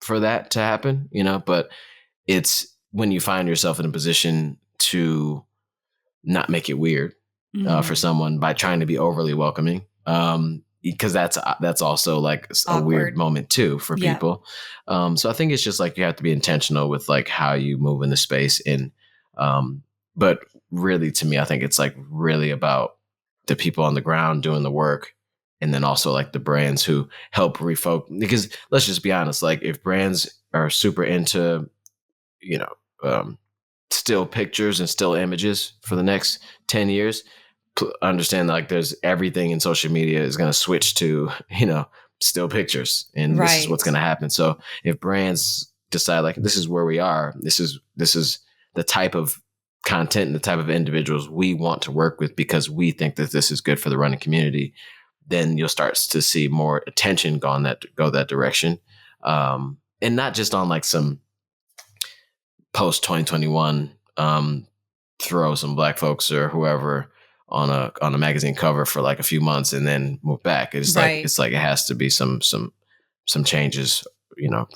Speaker 3: for that to happen, but it's when you find yourself in a position to not make it weird for someone by trying to be overly welcoming. Because that's also like a weird moment too for people. So I think it's just like you have to be intentional with like how you move in the space. And but really, to me, I think it's like really about the people on the ground doing the work, and then also like the brands who help refocus. Because let's just be honest, like if brands are super into still pictures and still images for the next 10 years, understand like there's everything in social media is going to switch to, still pictures, and this is what's going to happen. So if brands decide like, this is where we are, this is the type of content and the type of individuals we want to work with because we think that this is good for the running community, then you'll start to see more attention go that direction. And not just on like some post 2021, throw some Black folks or whoever on a magazine cover for like a few months and then move back. It's like it has to be some changes,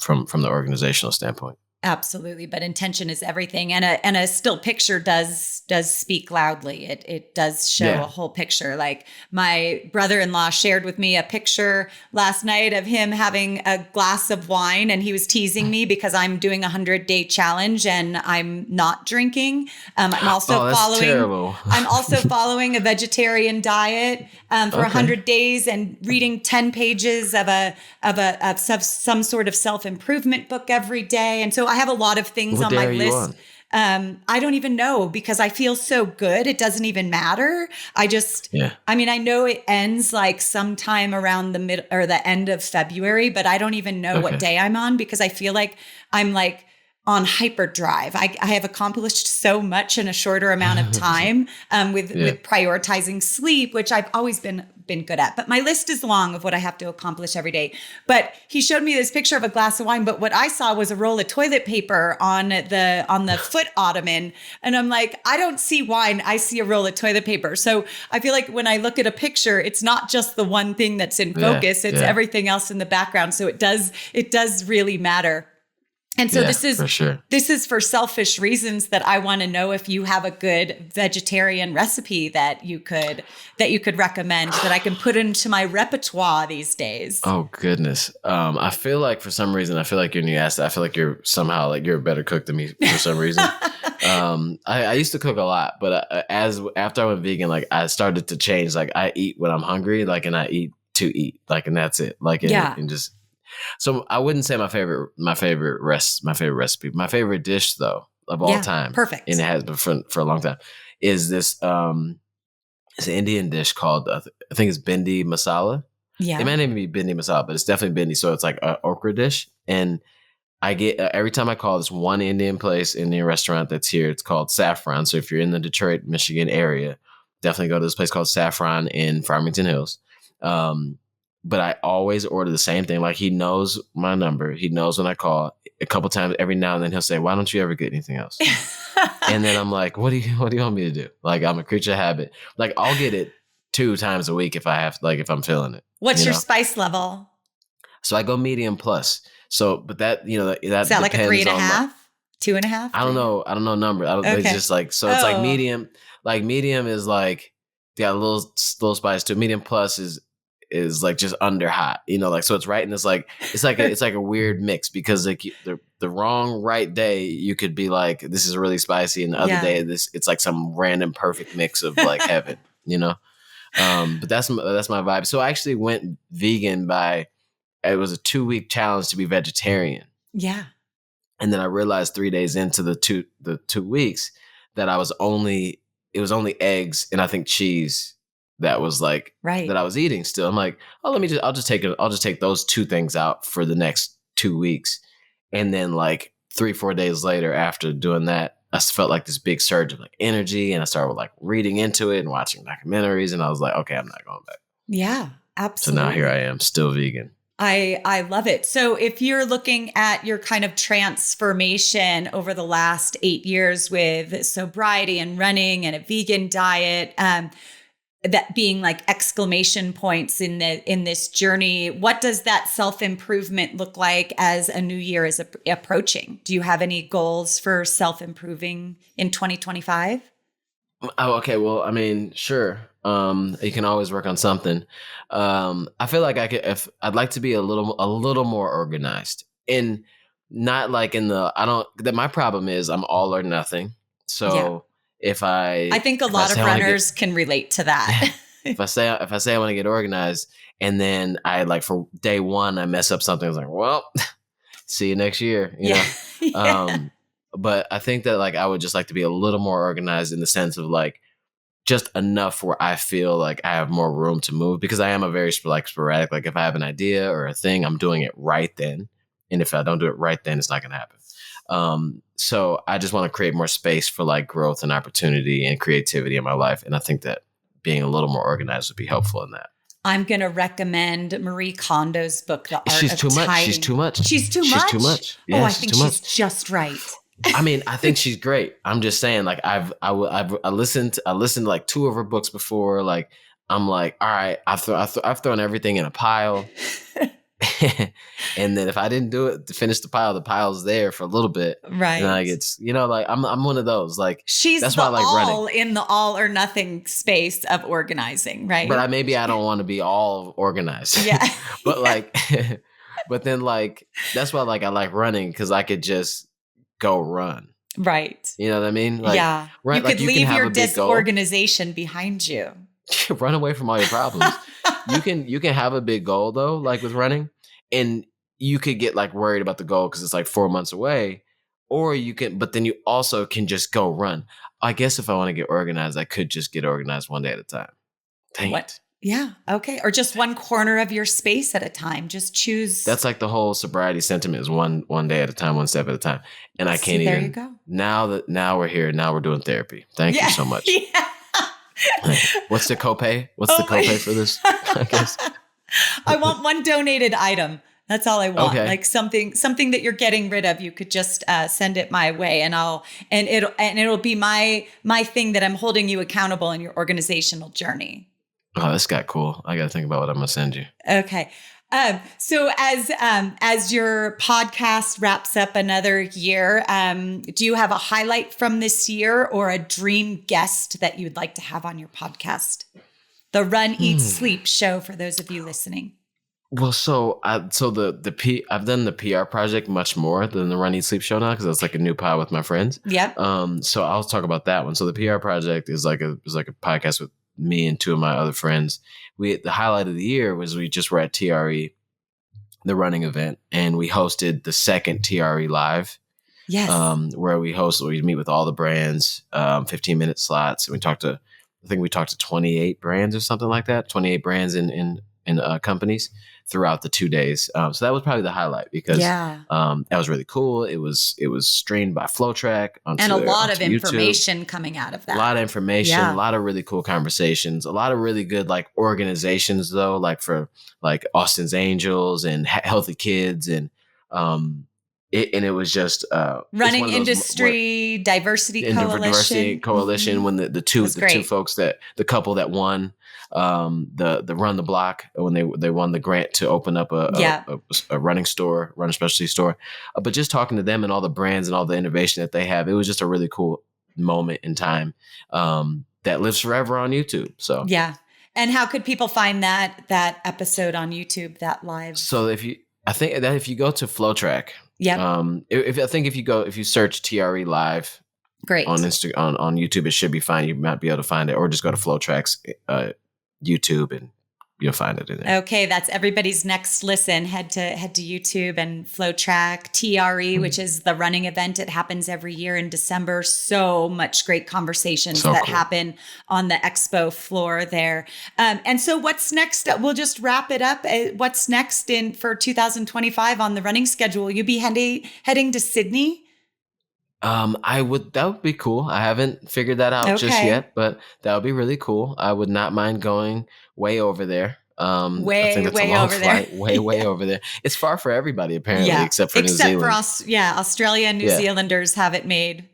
Speaker 3: from the organizational standpoint.
Speaker 2: Absolutely. But intention is everything. And a still picture does speak loudly. It does show a whole picture. Like my brother-in-law shared with me a picture last night of him having a glass of wine, and he was teasing me because I'm doing 100-day challenge and I'm not drinking. I'm also I'm also following a vegetarian diet for 100 days and reading 10 pages of some sort of self-improvement book every day. And so I have a lot of things on my list. I don't even know because I feel so good. It doesn't even matter. I know it ends like sometime around the mid or the end of February, but I don't even know what day I'm on because I feel like I'm like on hyperdrive. I have accomplished so much in a shorter amount of time with prioritizing sleep, which I've always been good at. But my list is long of what I have to accomplish every day. But he showed me this picture of a glass of wine, but what I saw was a roll of toilet paper on the foot ottoman. And I'm like, I don't see wine, I see a roll of toilet paper. So I feel like when I look at a picture, it's not just the one thing that's in focus, it's everything else in the background. So it does really matter. And so this is for selfish reasons that I want to know if you have a good vegetarian recipe that you could recommend that I can put into my repertoire these days.
Speaker 3: Oh goodness. I feel like for some reason, when you asked that, I feel like you're somehow like you're a better cook than me for some reason. I used to cook a lot, but after I went vegan, like I started to change. Like I eat when I'm hungry, like, and I eat to eat, like, and that's it. Like, and just. So I wouldn't say my favorite recipe. My favorite dish, though, of all time,
Speaker 2: perfect,
Speaker 3: and it has been for a long time, is this it's an Indian dish called I think it's bindi masala. Yeah, it might not even be bindi masala, but it's definitely bindi. So it's like an okra dish, and I get every time I call this one Indian restaurant that's here. It's called Saffron. So if you're in the Detroit, Michigan area, definitely go to this place called Saffron in Farmington Hills. But I always order the same thing. Like he knows my number. He knows when I call. A couple times every now and then he'll say, "Why don't you ever get anything else?" And then I'm like, "What do you want me to do?" Like I'm a creature of habit. Like I'll get it 2 times a week if I have, like if I'm feeling it.
Speaker 2: What's your spice level?
Speaker 3: So I go medium plus. So, but that, that
Speaker 2: is that like a 3.5? 2.5?
Speaker 3: I don't know number.
Speaker 2: Okay.
Speaker 3: It's just like, so it's like medium. Like medium is like, yeah, a little spice to it. Medium plus is like just under hot, like, so it's right. And it's like a weird mix, because like the wrong right day, you could be like, this is really spicy. And the other day, it's like some random perfect mix of like heaven, but that's my vibe. So I actually went vegan it was a 2-week challenge to be vegetarian.
Speaker 2: Yeah.
Speaker 3: And then I realized 3 days into the 2 weeks that it was only eggs and I think cheese that was like, that I was eating still. I'm like, oh, I'll just take those 2 things out for the next 2 weeks. And then like 3-4 days later, after doing that, I felt like this big surge of like energy, and I started like reading into it and watching documentaries, and I was like, okay, I'm not going back.
Speaker 2: Yeah, absolutely.
Speaker 3: So now here I am, still vegan.
Speaker 2: I love it. So if you're looking at your kind of transformation over the last 8 years with sobriety and running and a vegan diet, that being like exclamation points in this journey, what does that self-improvement look like as a new year is approaching? Do you have any goals for self-improving in 2025?
Speaker 3: Oh, okay. Well, I mean, sure. You can always work on something. I feel like I'd like to be a little more organized, and not like my problem is I'm all or nothing. So I
Speaker 2: think a lot of runners can relate to that.
Speaker 3: if I say I want to get organized, and then I like for day 1, I mess up something, I was like, well, see you next year, but I think that like I would just like to be a little more organized, in the sense of like just enough where I feel like I have more room to move, because I am a very sporadic. Like if I have an idea or a thing, I'm doing it right then. And if I don't do it right then, it's not going to happen. So I just want to create more space for like growth and opportunity and creativity in my life. And I think that being a little more organized would be helpful in that.
Speaker 2: I'm going to recommend Marie Kondo's book, The Art of
Speaker 3: She's too much.
Speaker 2: She's too much? Yeah, I think she's just right.
Speaker 3: I mean, I think she's great. I'm just saying, like, I've listened to like 2 of her books before. Like, I'm like, all right, I've thrown everything in a pile. And then if I didn't do it to finish the pile's there for a little bit.
Speaker 2: Right.
Speaker 3: And like, it's, like, I'm one of those, like,
Speaker 2: that's why I like running. In the all or nothing space of organizing. Right.
Speaker 3: But maybe I don't want to be all organized.
Speaker 2: Yeah.
Speaker 3: But like, but then like, that's why like I like running, because I could just go run.
Speaker 2: Right.
Speaker 3: You know what I mean? Like,
Speaker 2: yeah. You could leave your disorganization behind you.
Speaker 3: Run away from all your problems. You can have a big goal though, like with running, and you could get like worried about the goal because it's like 4 months away, but then you also can just go run. I guess if I want to get organized, I could just get organized one day at a time. Dang it.
Speaker 2: Yeah. Okay. Or just one corner of your space at a time. Just choose.
Speaker 3: That's like the whole sobriety sentiment, is one day at a time, one step at a time. And I can't even. There you go. Now we're here. Now we're doing therapy. Thank you so much. Yeah. What's the copay? What's the copay for this? I guess.
Speaker 2: I want one donated item. That's all I want. Okay. Like something that you're getting rid of. You could just send it my way, and it'll be my thing that I'm holding you accountable in your organizational journey.
Speaker 3: Oh, this got cool. I got to think about what I'm going to send you.
Speaker 2: Okay. So as your podcast wraps up another year, do you have a highlight from this year or a dream guest that you'd like to have on your podcast? The Run, Eat, Sleep show for those of you listening.
Speaker 3: Well, I've done the PR project much more than the Run, Eat, Sleep show now, because it's like a new pod with my friends.
Speaker 2: Yep.
Speaker 3: So I'll talk about that one. So the PR project is like a podcast with me and 2 of my other friends. The highlight of the year was we just were at TRE, the running event, and we hosted the second TRE live.
Speaker 2: Yes.
Speaker 3: Where we meet with all the brands, 15-minute slots, and I think we talked to 28 brands or something like that, 28 brands in companies throughout the 2 days. So that was probably the highlight, because that was really cool. It was streamed by FlowTrack
Speaker 2: and a lot of information coming out of that.
Speaker 3: A lot of information, a lot of really cool conversations, a lot of really good like organizations though, like for like Austin's Angels and Healthy Kids and it was just
Speaker 2: Running Industry Diversity Coalition.
Speaker 3: When the two folks the couple that won the Run the Block, when they won the grant to open up a running specialty store, but just talking to them and all the brands and all the innovation that they have, it was just a really cool moment in time that lives forever on YouTube. So
Speaker 2: yeah. And how could people find that episode on YouTube, that live?
Speaker 3: So if you go to FlowTrack, if you search TRE Live, great, on YouTube, it should be fine. You might be able to find it, or just go to FlowTrack's YouTube and you'll find it in there.
Speaker 2: Okay, that's everybody's next listen. Head to YouTube and FlowTrack TRE, which is the running event. It happens every year in December. So much great conversations happen on the expo floor there. And so what's next? We'll just wrap it up. What's next for 2025 on the running schedule? Will you be heading to Sydney?
Speaker 3: That would be cool. I haven't figured that out just yet, but that would be really cool. I would not mind going way over there. I think that's a long flight. Way over there. It's far for everybody apparently, except for New Zealand.
Speaker 2: Australia and New Zealanders have it made.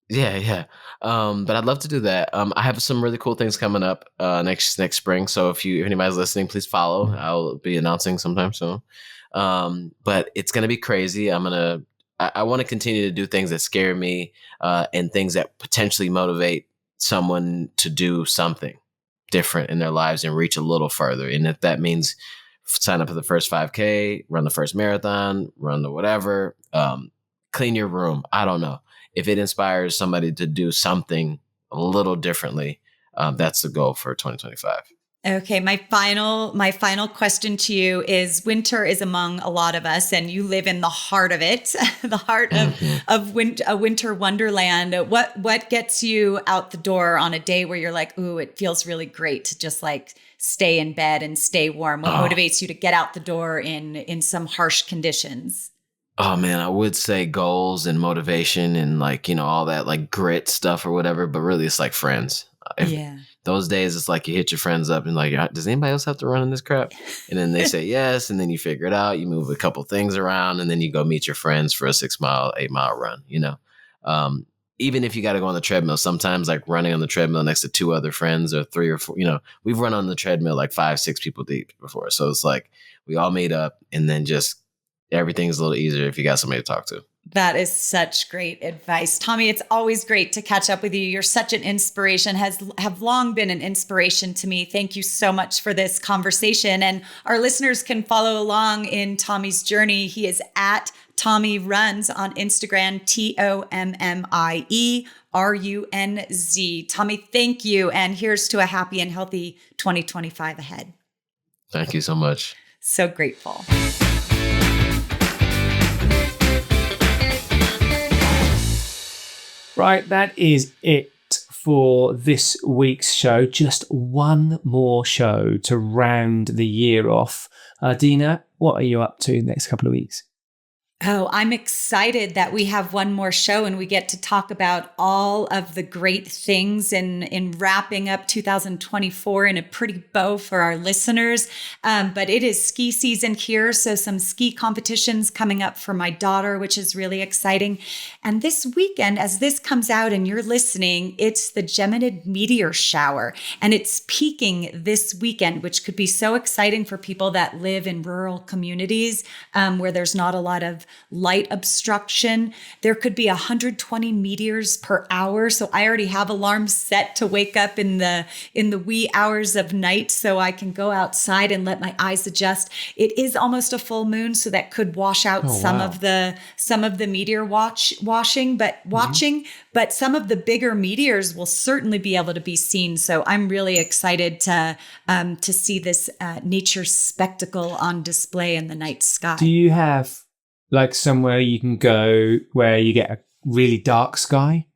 Speaker 3: Yeah. But I'd love to do that. I have some really cool things coming up next spring. So if anybody's listening, please follow. I'll be announcing sometime soon. But it's gonna be crazy. I want to continue to do things that scare me and things that potentially motivate someone to do something different in their lives and reach a little further. And if that means sign up for the first 5K, run the first marathon, run the whatever, clean your room. I don't know. If it inspires somebody to do something a little differently, that's the goal for 2025.
Speaker 2: Okay, my final question to you is: winter is among a lot of us, and you live in the heart of it, the heart of a winter wonderland. What gets you out the door on a day where you're like, ooh, it feels really great to just like stay in bed and stay warm? What motivates you to get out the door in some harsh conditions?
Speaker 3: Oh man, I would say goals and motivation and all that like grit stuff or whatever, but really it's like friends. Those days, it's like you hit your friends up and like, does anybody else have to run in this crap? And then they say yes, and then you figure it out. You move a couple things around, and then you go meet your friends for a 6-mile, 8-mile run. Even if you got to go on the treadmill, sometimes like running on the treadmill next to 2 other friends or 3 or 4. We've run on the treadmill like 5, 6 people deep before. So it's like we all meet up, and then just everything's a little easier if you got somebody to talk to.
Speaker 2: That is such great advice. Tommie, it's always great to catch up with you. You're such an inspiration, have long been an inspiration to me. Thank you so much for this conversation. And our listeners can follow along in Tommie's journey. He is at Tommie Runz on Instagram, TommieRunz. Tommie, thank you. And here's to a happy and healthy 2025 ahead.
Speaker 3: Thank you so much.
Speaker 2: So grateful.
Speaker 1: Right, that is it for this week's show. Just one more show to round the year off. Deena, what are you up to next couple of weeks?
Speaker 2: Oh, I'm excited that we have one more show and we get to talk about all of the great things in wrapping up 2024 in a pretty bow for our listeners. But it is ski season here, so some ski competitions coming up for my daughter, which is really exciting. And this weekend, as this comes out and you're listening, it's the Geminid meteor shower, and it's peaking this weekend, which could be so exciting for people that live in rural communities where there's not a lot of light obstruction. There could be 120 meteors per hour. So I already have alarms set to wake up in the wee hours of night so I can go outside and let my eyes adjust. It is almost a full moon, so that could wash out some of the meteor watching, but some of the bigger meteors will certainly be able to be seen. So I'm really excited to see this nature spectacle on display in the night sky.
Speaker 1: Do you have like somewhere you can go where you get a really dark sky?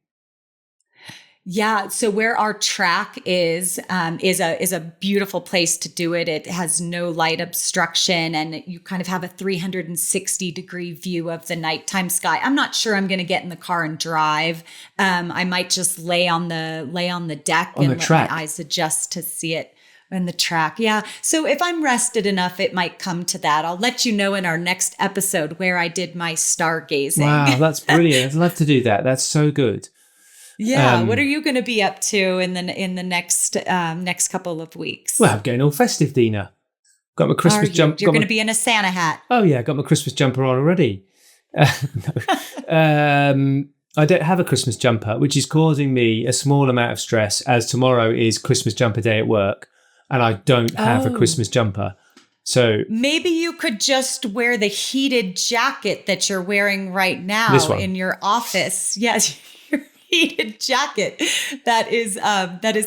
Speaker 2: Yeah. So where our track is a beautiful place to do it. It has no light obstruction, and you kind of have a 360-degree view of the nighttime sky. I'm not sure I'm going to get in the car and drive. I might just lay on the deck and let my eyes adjust to see it And the track. Yeah. So if I'm rested enough, it might come to that. I'll let you know in our next episode where I did my stargazing.
Speaker 1: Wow, that's brilliant. I'd love to do that. That's so good.
Speaker 2: Yeah. What are you going to be up to in the next couple of weeks?
Speaker 1: Well, I'm getting all festive, Deena. Got my Christmas jumper.
Speaker 2: You're going to be in a Santa hat.
Speaker 1: Oh yeah, got my Christmas jumper on already. I don't have a Christmas jumper, which is causing me a small amount of stress as tomorrow is Christmas jumper day at work and I don't have a Christmas jumper. So
Speaker 2: maybe you could just wear the heated jacket that you're wearing right now in your office. Yes, your heated jacket. That is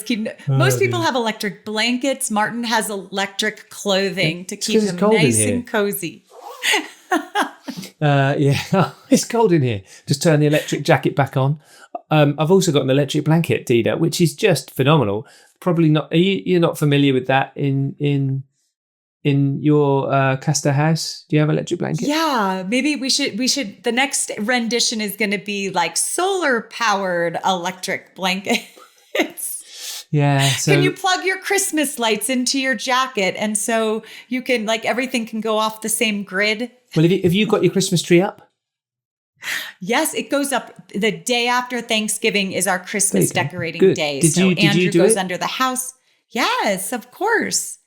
Speaker 2: keeping. Most people have electric blankets. Martin has electric clothing to keep him nice and cozy.
Speaker 1: Yeah, it's cold in here. Just turn the electric jacket back on. I've also got an electric blanket, Deena, which is just phenomenal. Probably not. You're not familiar with that in your Castor house? Do you have an electric blanket?
Speaker 2: Yeah, maybe we should. The next rendition is going to be like solar powered electric blankets.
Speaker 1: Yeah. So,
Speaker 2: can you plug your Christmas lights into your jacket, and so you can everything can go off the same grid?
Speaker 1: Well, have you got your Christmas tree up?
Speaker 2: Yes, it goes up the day after Thanksgiving is our Christmas decorating day.
Speaker 1: Did
Speaker 2: Andrew
Speaker 1: you do
Speaker 2: goes
Speaker 1: it?
Speaker 2: under the house. Yes, of course.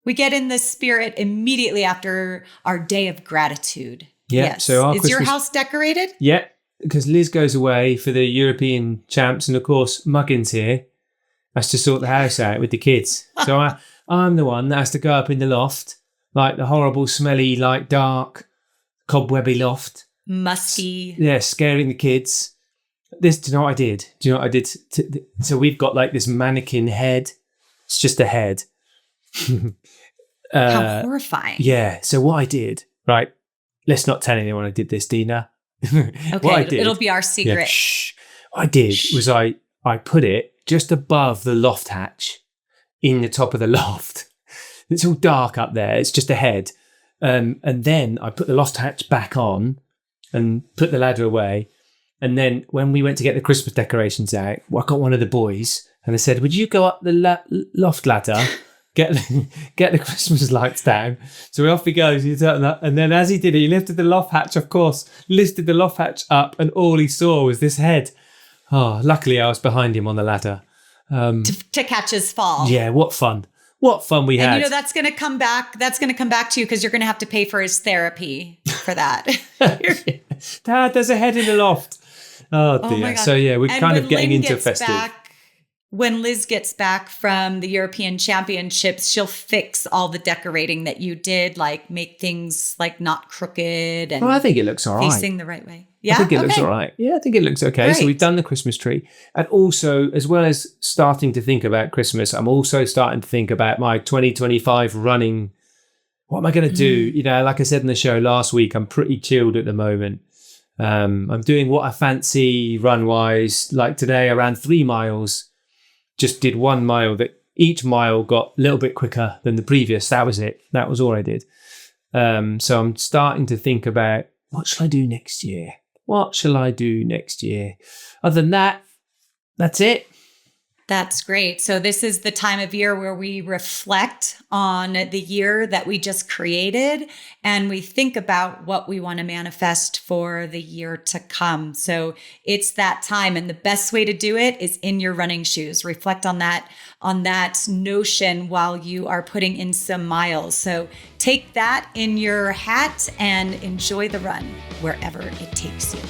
Speaker 2: We get in the spirit immediately after our day of gratitude.
Speaker 1: Yeah.
Speaker 2: Yes.
Speaker 1: So
Speaker 2: is your house decorated?
Speaker 1: Yeah, because Liz goes away for the European champs, and of course Muggin's here. Has to sort the house out with the kids. So I'm the one that has to go up in the loft, like the horrible, smelly, dark, cobwebby loft.
Speaker 2: Musky.
Speaker 1: Yeah, scaring the kids. Do you know what I did? So we've got this mannequin head. It's just a head.
Speaker 2: How horrifying.
Speaker 1: Yeah. So what I did, right? Let's not tell anyone I did this, Deena.
Speaker 2: Okay, it'll be our secret.
Speaker 1: Yeah, shh. What I did was I put it just above the loft hatch in the top of the loft. It's all dark up there. It's just a head. And then I put the loft hatch back on and put the ladder away. And then when we went to get the Christmas decorations out, I got one of the boys and I said, would you go up the loft ladder, get the Christmas lights down? So off he goes. And then as he did it, he lifted the loft hatch, of course, lifted the loft hatch up, and all he saw was this head. Oh, luckily I was behind him on the ladder.
Speaker 2: To catch his fall.
Speaker 1: Yeah, what fun. What fun we had.
Speaker 2: And that's going to come back. That's going to come back to you because you're going to have to pay for his therapy for that.
Speaker 1: Dad, there's a head in the loft. Oh dear.
Speaker 2: My God.
Speaker 1: So yeah, we're kind of getting into festive.
Speaker 2: When Liz gets back from the European Championships, she'll fix all the decorating that you did, make things not crooked and
Speaker 1: I think it looks all right.
Speaker 2: Facing the right way. Yeah,
Speaker 1: I think it looks all right. Yeah, I think it looks okay. Great. So we've done the Christmas tree. And also, as well as starting to think about Christmas, I'm also starting to think about my 2025 running. What am I going to do? Like I said in the show last week, I'm pretty chilled at the moment. I'm doing what I fancy run-wise. Like today, I ran 3 miles. Just did 1 mile. That each mile got a little bit quicker than the previous. That was it. That was all I did. So I'm starting to think about what shall I do next year? What shall I do next year? Other than that, that's it.
Speaker 2: That's great. So this is the time of year where we reflect on the year that we just created and we think about what we want to manifest for the year to come. So it's that time. And the best way to do it is in your running shoes. Reflect on that notion while you are putting in some miles. So take that in your hat and enjoy the run wherever it takes you.